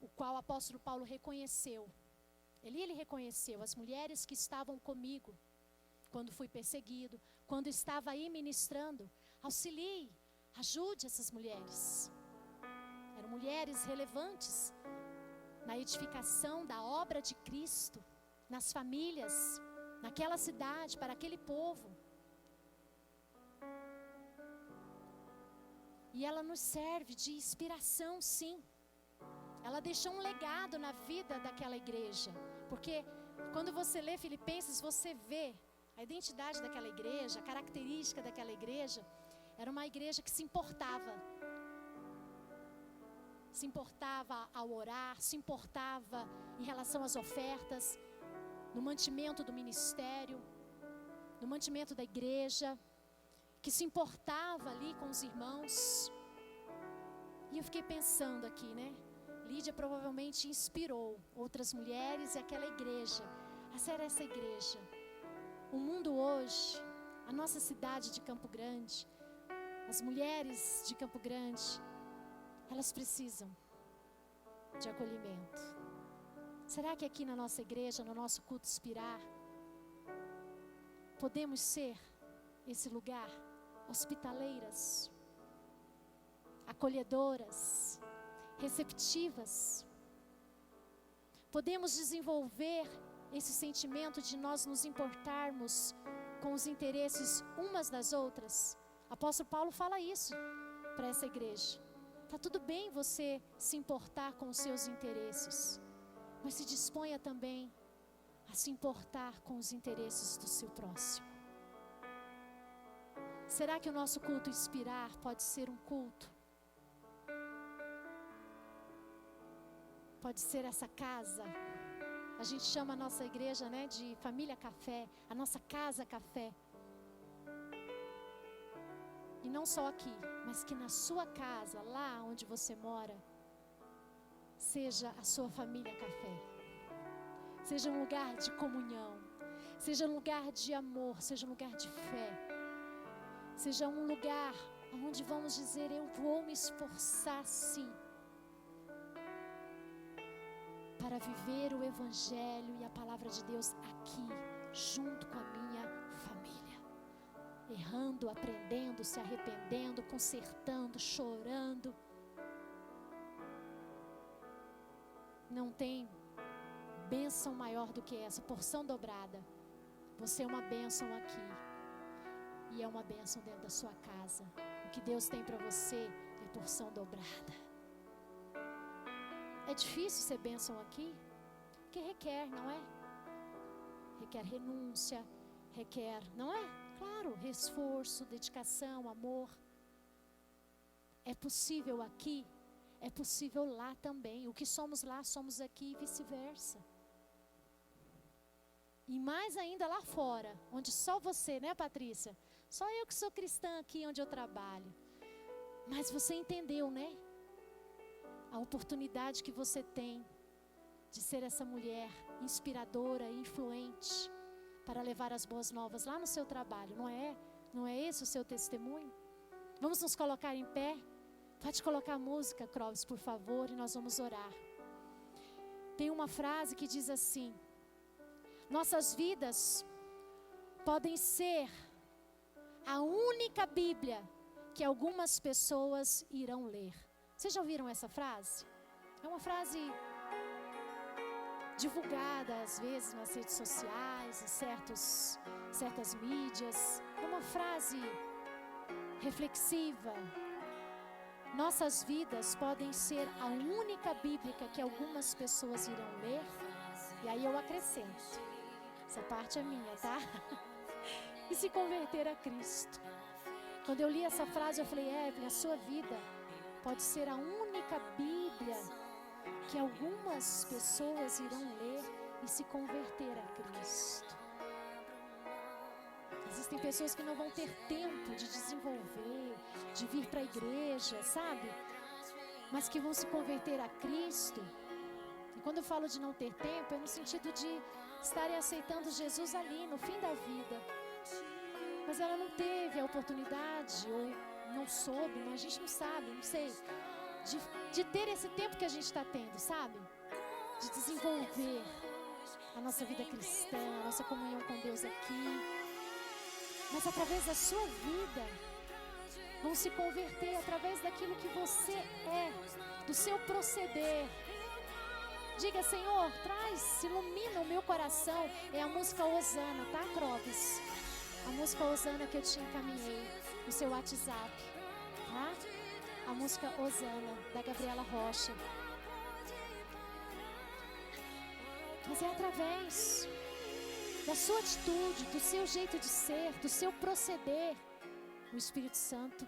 Speaker 1: o qual o apóstolo Paulo reconheceu. Ele reconheceu as mulheres que estavam comigo quando fui perseguido, quando estava aí ministrando. Auxilie, ajude essas mulheres. Eram mulheres relevantes na edificação da obra de Cristo, nas famílias, naquela cidade, para aquele povo. E ela nos serve de inspiração, sim. Ela deixou um legado na vida daquela igreja. Porque quando você lê Filipenses, você vê a identidade daquela igreja, a característica daquela igreja. Era uma igreja que se importava. Se importava ao orar, se importava em relação às ofertas, no mantimento do ministério, no mantimento da igreja, que se importava ali com os irmãos. E eu fiquei pensando aqui, né? Lídia provavelmente inspirou outras mulheres e aquela igreja a ser essa igreja. O mundo hoje, a nossa cidade de Campo Grande, as mulheres de Campo Grande, elas precisam de acolhimento. Será que aqui na nossa igreja, no nosso culto Inspirar, podemos ser esse lugar? Hospitaleiras, acolhedoras, receptivas. Podemos desenvolver esse sentimento de nós nos importarmos com os interesses umas das outras. Apóstolo Paulo fala isso para essa igreja. Está tudo bem você se importar com os seus interesses, mas se disponha também a se importar com os interesses do seu próximo? Será que o nosso culto Inspirar pode ser um culto? Pode ser essa casa. A gente chama a nossa igreja, né, de Família Café, a nossa casa café. E não só aqui, mas que na sua casa, lá onde você mora, seja a sua família café. Seja um lugar de comunhão, seja um lugar de amor, seja um lugar de fé. Seja um lugar onde vamos dizer, eu vou me esforçar sim, para viver o Evangelho e a Palavra de Deus aqui, junto com a minha família. Errando, aprendendo, se arrependendo, consertando, chorando. Não tem bênção maior do que essa, porção dobrada. Você é uma bênção aqui. E é uma bênção dentro da sua casa. O que Deus tem para você é porção dobrada. É difícil ser bênção aqui? Porque requer, não é? Requer renúncia, requer, não é? Claro, esforço, dedicação, amor. É possível aqui, é possível lá também. O que somos lá, somos aqui e vice-versa. E mais ainda lá fora, onde só você, né, Patrícia? Só eu que sou cristã aqui onde eu trabalho. Mas você entendeu, né? A oportunidade que você tem de ser essa mulher inspiradora e influente para levar as boas novas lá no seu trabalho, não é? Não é esse o seu testemunho? Vamos nos colocar em pé? Pode colocar a música, Clóvis, por favor, e nós vamos orar. Tem uma frase que diz assim: nossas vidas podem ser a única Bíblia que algumas pessoas irão ler. Vocês já ouviram essa frase? É uma frase divulgada às vezes nas redes sociais, em certas mídias. É uma frase reflexiva. Nossas vidas podem ser a única Bíblia que algumas pessoas irão ler. E aí eu acrescento, essa parte é minha, tá? E se converter a Cristo. Quando eu li essa frase, eu falei, Evelyn, a sua vida pode ser a única Bíblia que algumas pessoas irão ler e se converter a Cristo. Existem pessoas que não vão ter tempo de desenvolver, de vir para a igreja, sabe? Mas que vão se converter a Cristo. E quando eu falo de não ter tempo, é no sentido de estarem aceitando Jesus ali, no fim da vida. Mas ela não teve a oportunidade, ou não soube, a gente não sabe, não sei, de ter esse tempo que a gente está tendo, sabe? De desenvolver a nossa vida cristã, a nossa comunhão com Deus aqui. Mas através da sua vida, vão se converter através daquilo que você é, do seu proceder. Diga, Senhor, traz, ilumina o meu coração. É a música Hosana, tá, Clóvis? A música Hosana que eu te encaminhei no seu WhatsApp, tá? A música Hosana, da Gabriela Rocha. Mas é através da sua atitude, do seu jeito de ser, do seu proceder, o Espírito Santo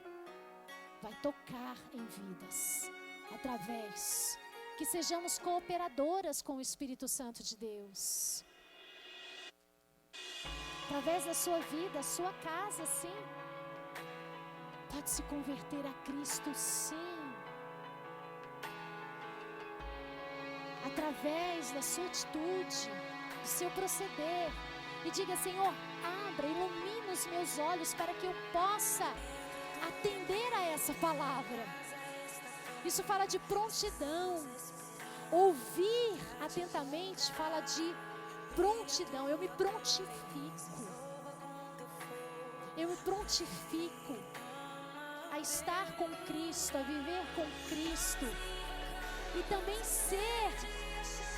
Speaker 1: vai tocar em vidas. Através que sejamos cooperadoras com o Espírito Santo de Deus. Através da sua vida, a sua casa, sim, pode se converter a Cristo, sim. Através da sua atitude, do seu proceder. E diga, Senhor, abra, ilumina os meus olhos para que eu possa atender a essa palavra. Isso fala de prontidão. Ouvir atentamente fala de prontidão. Eu me prontifico. Eu me prontifico a estar com Cristo, a viver com Cristo. E também ser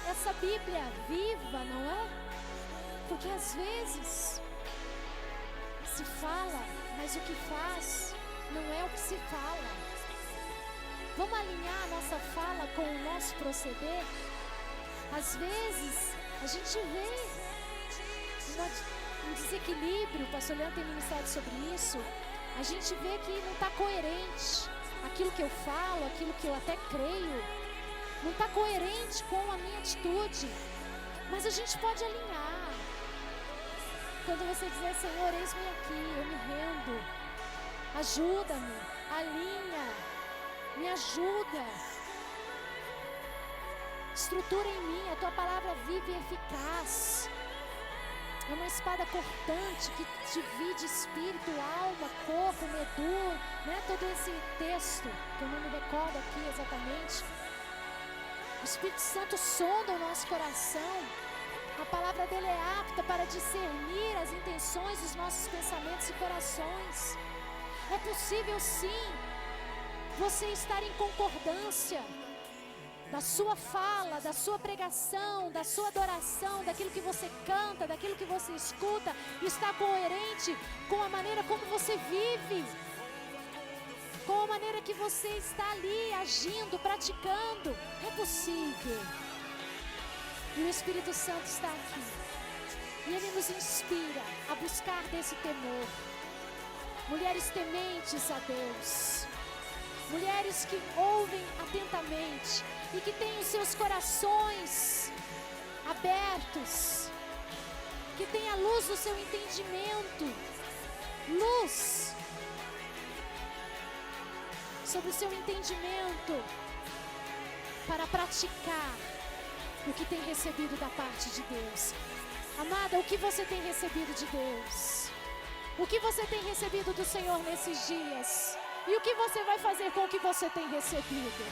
Speaker 1: essa Bíblia viva, não é? Porque às vezes se fala, mas o que faz não é o que se fala. Vamos alinhar a nossa fala com o nosso proceder? Às vezes a gente vê um desequilíbrio, o pastor Leandro tem ministrado sobre isso, a gente vê que não está coerente. Aquilo que eu falo, aquilo que eu até creio, não está coerente com a minha atitude. Mas a gente pode alinhar. Quando você dizer, Senhor, eis-me aqui, eu me rendo. Ajuda-me, alinha, me ajuda. Estrutura em mim, a tua palavra viva e eficaz. É uma espada cortante que divide espírito, alma, corpo, medula, né? Todo esse texto, que eu não me recordo aqui exatamente. O Espírito Santo sonda o nosso coração. A palavra dele é apta para discernir as intenções dos nossos pensamentos e corações. É possível sim, você estar em concordância da sua fala, da sua pregação, da sua adoração, daquilo que você canta, daquilo que você escuta, está coerente com a maneira como você vive, com a maneira que você está ali agindo, praticando. É possível. E o Espírito Santo está aqui. E Ele nos inspira a buscar desse temor. Mulheres tementes a Deus. Mulheres que ouvem atentamente e que têm os seus corações abertos, que têm a luz do seu entendimento, luz sobre o seu entendimento, para praticar o que tem recebido da parte de Deus. Amada, o que você tem recebido de Deus? O que você tem recebido do Senhor nesses dias? E o que você vai fazer com o que você tem recebido?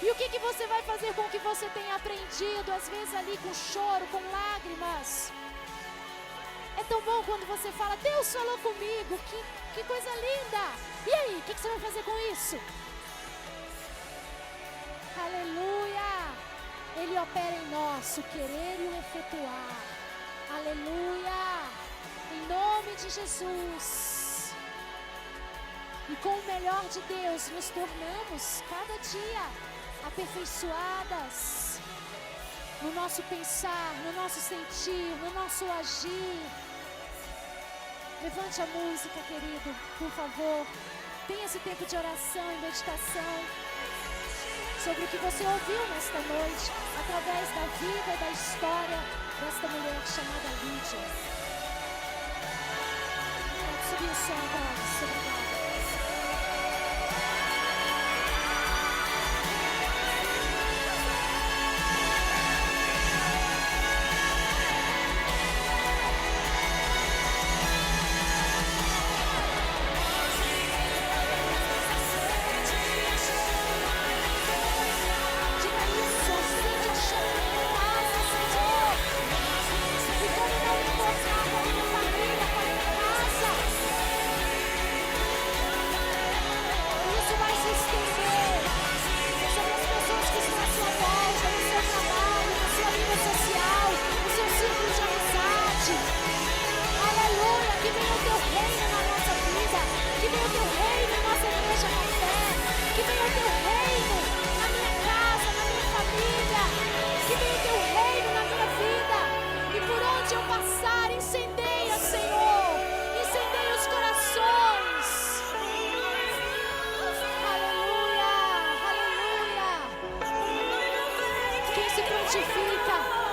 Speaker 1: E o que você vai fazer com o que você tem aprendido? Às vezes ali com choro, com lágrimas. É tão bom quando você fala, Deus falou comigo, que coisa linda. E aí, o que você vai fazer com isso? Aleluia. Ele opera em nós o querer e o efetuar. Aleluia. Em nome de Jesus. E com o melhor de Deus nos tornamos cada dia aperfeiçoadas no nosso pensar, no nosso sentir, no nosso agir. Levante a música, querido, por favor. Tenha esse tempo de oração e meditação sobre o que você ouviu nesta noite, através da vida e da história desta mulher chamada Lídia. Pode subir o som agora, obrigada.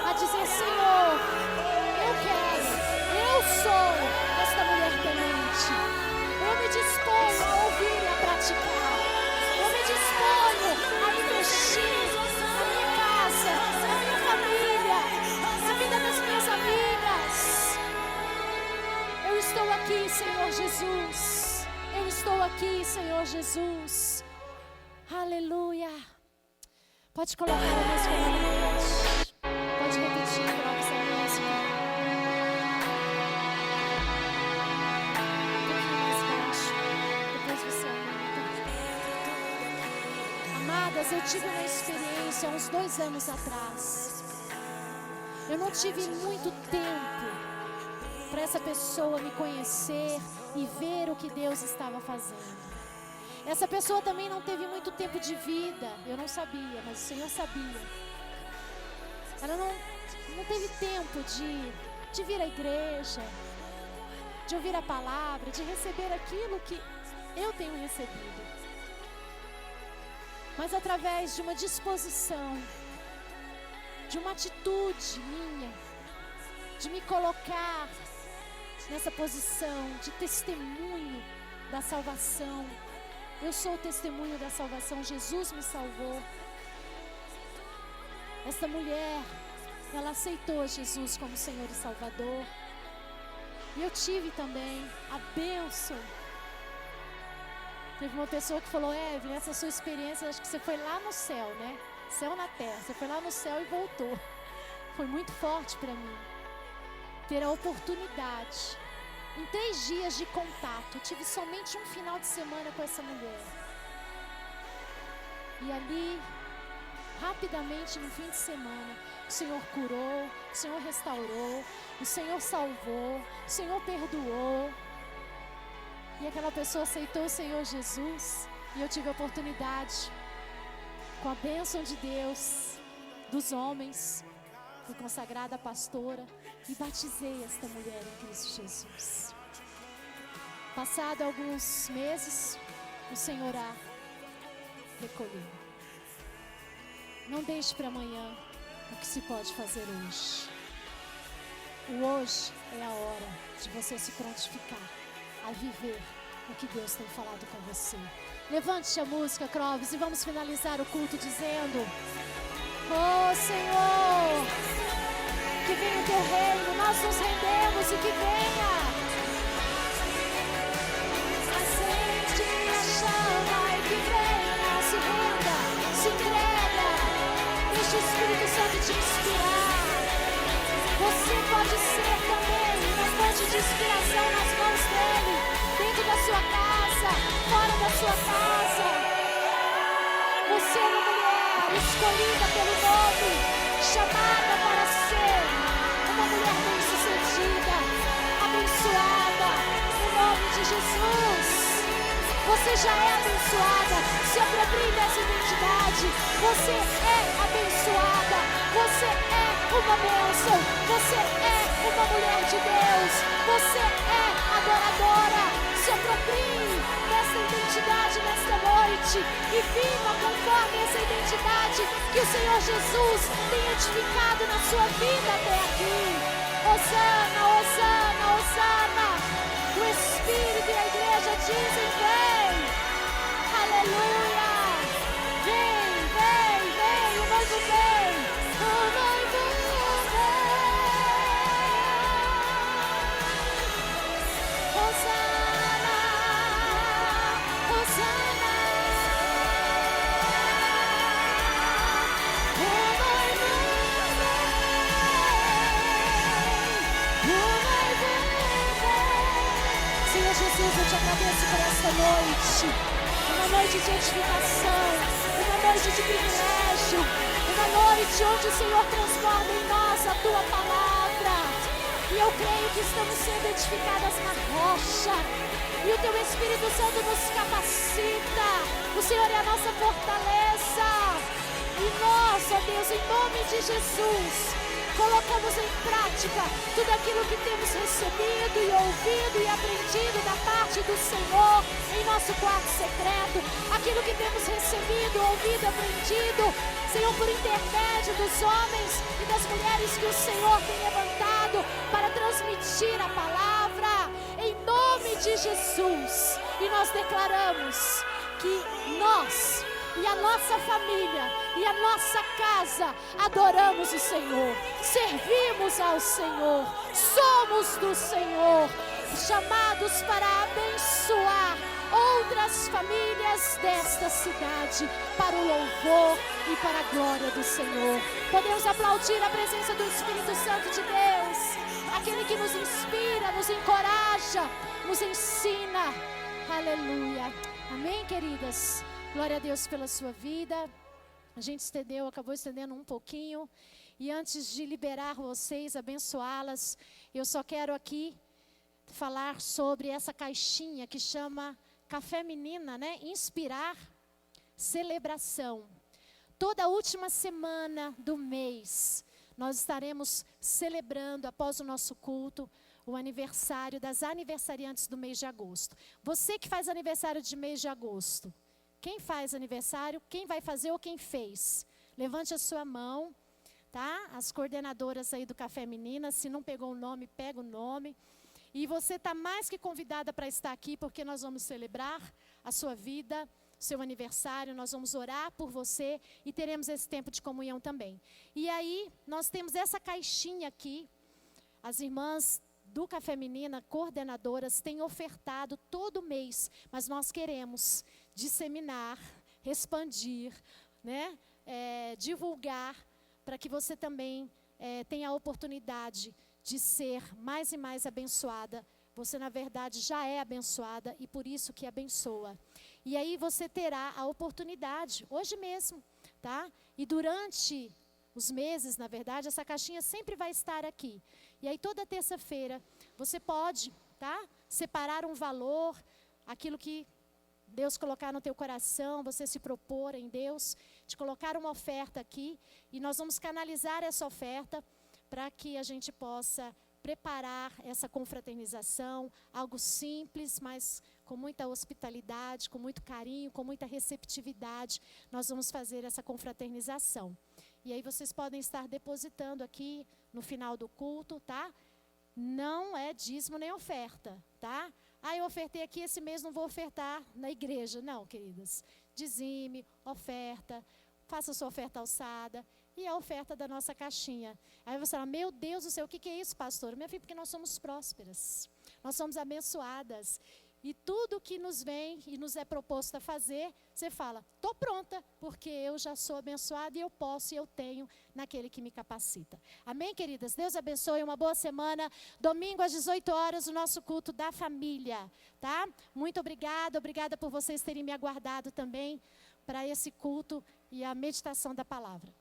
Speaker 1: A dizer, Senhor, eu quero, eu sou esta mulher temente. Eu me disponho a ouvir e a praticar. Eu me disponho a investir na minha casa, na minha família, na vida das minhas amigas. Eu estou aqui, Senhor Jesus. Eu estou aqui, Senhor Jesus. Aleluia. Pode colocar a música novamente. Pode repetir, coloca essa música. Um pouquinho mais baixo. Depois você aumenta. Amadas, eu tive uma experiência uns 2 anos atrás. Eu não tive muito tempo para essa pessoa me conhecer e ver o que Deus estava fazendo. Essa pessoa também não teve muito tempo de vida. Eu não sabia, mas o Senhor sabia. Ela não teve tempo de de vir à igreja, de ouvir a palavra, de receber aquilo que eu tenho recebido. Mas através de uma disposição, de uma atitude minha, de me colocar nessa posição de testemunho da salvação. Eu sou o testemunho da salvação, Jesus me salvou. Esta mulher, ela aceitou Jesus como Senhor e Salvador. E eu tive também a bênção. Teve uma pessoa que falou: Evelyn, essa sua experiência, acho que você foi lá no céu, né? Céu na terra, você foi lá no céu e voltou. Foi muito forte para mim ter a oportunidade, em 3 dias de contato, eu tive somente um final de semana com essa mulher. E ali, rapidamente, no fim de semana, o Senhor curou, o Senhor restaurou, o Senhor salvou, o Senhor perdoou. E aquela pessoa aceitou o Senhor Jesus. E eu tive a oportunidade, com a bênção de Deus, dos homens, fui consagrada pastora e batizei esta mulher em Cristo Jesus. Passado alguns meses, o Senhor a recolheu. Não deixe para amanhã o que se pode fazer hoje. O hoje é a hora de você se prontificar a viver o que Deus tem falado com você. Levante a música, Clóvis, e vamos finalizar o culto dizendo: oh Senhor, que venha o teu reino, nós nos rendemos e que venha. Acende a chama e que venha, se renda, se entrega, deixa o Espírito Santo te inspirar. Você pode ser também uma fonte de inspiração nas mãos dele, dentro da sua casa, fora da sua casa. Você é uma mulher escolhida pelo nome, chamada para ser uma mulher bem-sucedida, abençoada, no nome de Jesus. Você já é abençoada, se aproprie dessa identidade. Você é abençoada, você é uma bênção, você é uma mulher de Deus, você é adoradora. Se aproprie dessa identidade nesta noite e viva conforme essa identidade que o Senhor Jesus tem edificado na sua vida até aqui. Hosana, Hosana, Hosana. O Espírito e a igreja dizem: vem, aleluia, vem, vem, vem, o noivo vem, o noivo vem. Hosana, Hosana, o noivo vem, o noivo vem. Senhor Jesus, eu te agradeço por esta noite, uma noite de edificação, uma noite de privilégio, uma noite onde o Senhor transforma em nós a tua palavra. E eu creio que estamos sendo edificadas na rocha, e o teu Espírito Santo nos capacita. O Senhor é a nossa fortaleza, e nós, ó Deus, em nome de Jesus, colocamos em prática tudo aquilo que temos recebido e ouvido e aprendido da parte do Senhor em nosso quarto secreto. Aquilo que temos recebido, ouvido, aprendido, Senhor, por intermédio dos homens e das mulheres que o Senhor tem levantado para transmitir a palavra, em nome de Jesus. E nós declaramos que nós e a nossa família e a nossa casa adoramos o Senhor, servimos ao Senhor, somos do Senhor, chamados para abençoar outras famílias desta cidade para o louvor e para a glória do Senhor. Podemos aplaudir a presença do Espírito Santo de Deus, aquele que nos inspira, nos encoraja, nos ensina. Aleluia. Amém, queridas? Glória a Deus pela sua vida. A gente acabou estendendo um pouquinho. E antes de liberar vocês, abençoá-las, eu só quero aqui falar sobre essa caixinha que chama Café Menina, né? Inspirar, celebração. Toda última semana do mês, nós estaremos celebrando, após o nosso culto, o aniversário das aniversariantes do mês de agosto. Você que faz aniversário de mês de agosto, quem faz aniversário, quem vai fazer ou quem fez? Levante a sua mão, tá? As coordenadoras aí do Café Menina, se não pegou o nome, pega o nome. E você está mais que convidada para estar aqui, porque nós vamos celebrar a sua vida, seu aniversário, nós vamos orar por você e teremos esse tempo de comunhão também. E aí, nós temos essa caixinha aqui, as irmãs do Café Menina, coordenadoras, têm ofertado todo mês, mas nós queremos disseminar, expandir, né, divulgar, para que você também tenha a oportunidade de ser mais e mais abençoada. Você, na verdade, já é abençoada e por isso que abençoa. E aí você terá a oportunidade, hoje mesmo, tá? E durante os meses, na verdade, essa caixinha sempre vai estar aqui. E aí toda terça-feira você pode, tá? Separar um valor, aquilo que Deus colocar no teu coração, você se propor em Deus, de colocar uma oferta aqui. E nós vamos canalizar essa oferta para que a gente possa preparar essa confraternização, algo simples, mas com muita hospitalidade, com muito carinho, com muita receptividade. Nós vamos fazer essa confraternização. E aí vocês podem estar depositando aqui no final do culto, tá? Não é dízimo nem oferta, tá? Ah, eu ofertei aqui, esse mês não vou ofertar na igreja. Não, queridas. Dizime, oferta, faça sua oferta alçada. E a oferta da nossa caixinha. Aí você fala, meu Deus do céu, o que é isso, pastor? Minha filha, porque nós somos prósperas. Nós somos abençoadas. E tudo que nos vem e nos é proposto a fazer, você fala, estou pronta, porque eu já sou abençoada e eu posso e eu tenho naquele que me capacita. Amém, queridas? Deus abençoe, uma boa semana. Domingo às 18 horas, o nosso culto da família, tá? Muito obrigada por vocês terem me aguardado também para esse culto e a meditação da palavra.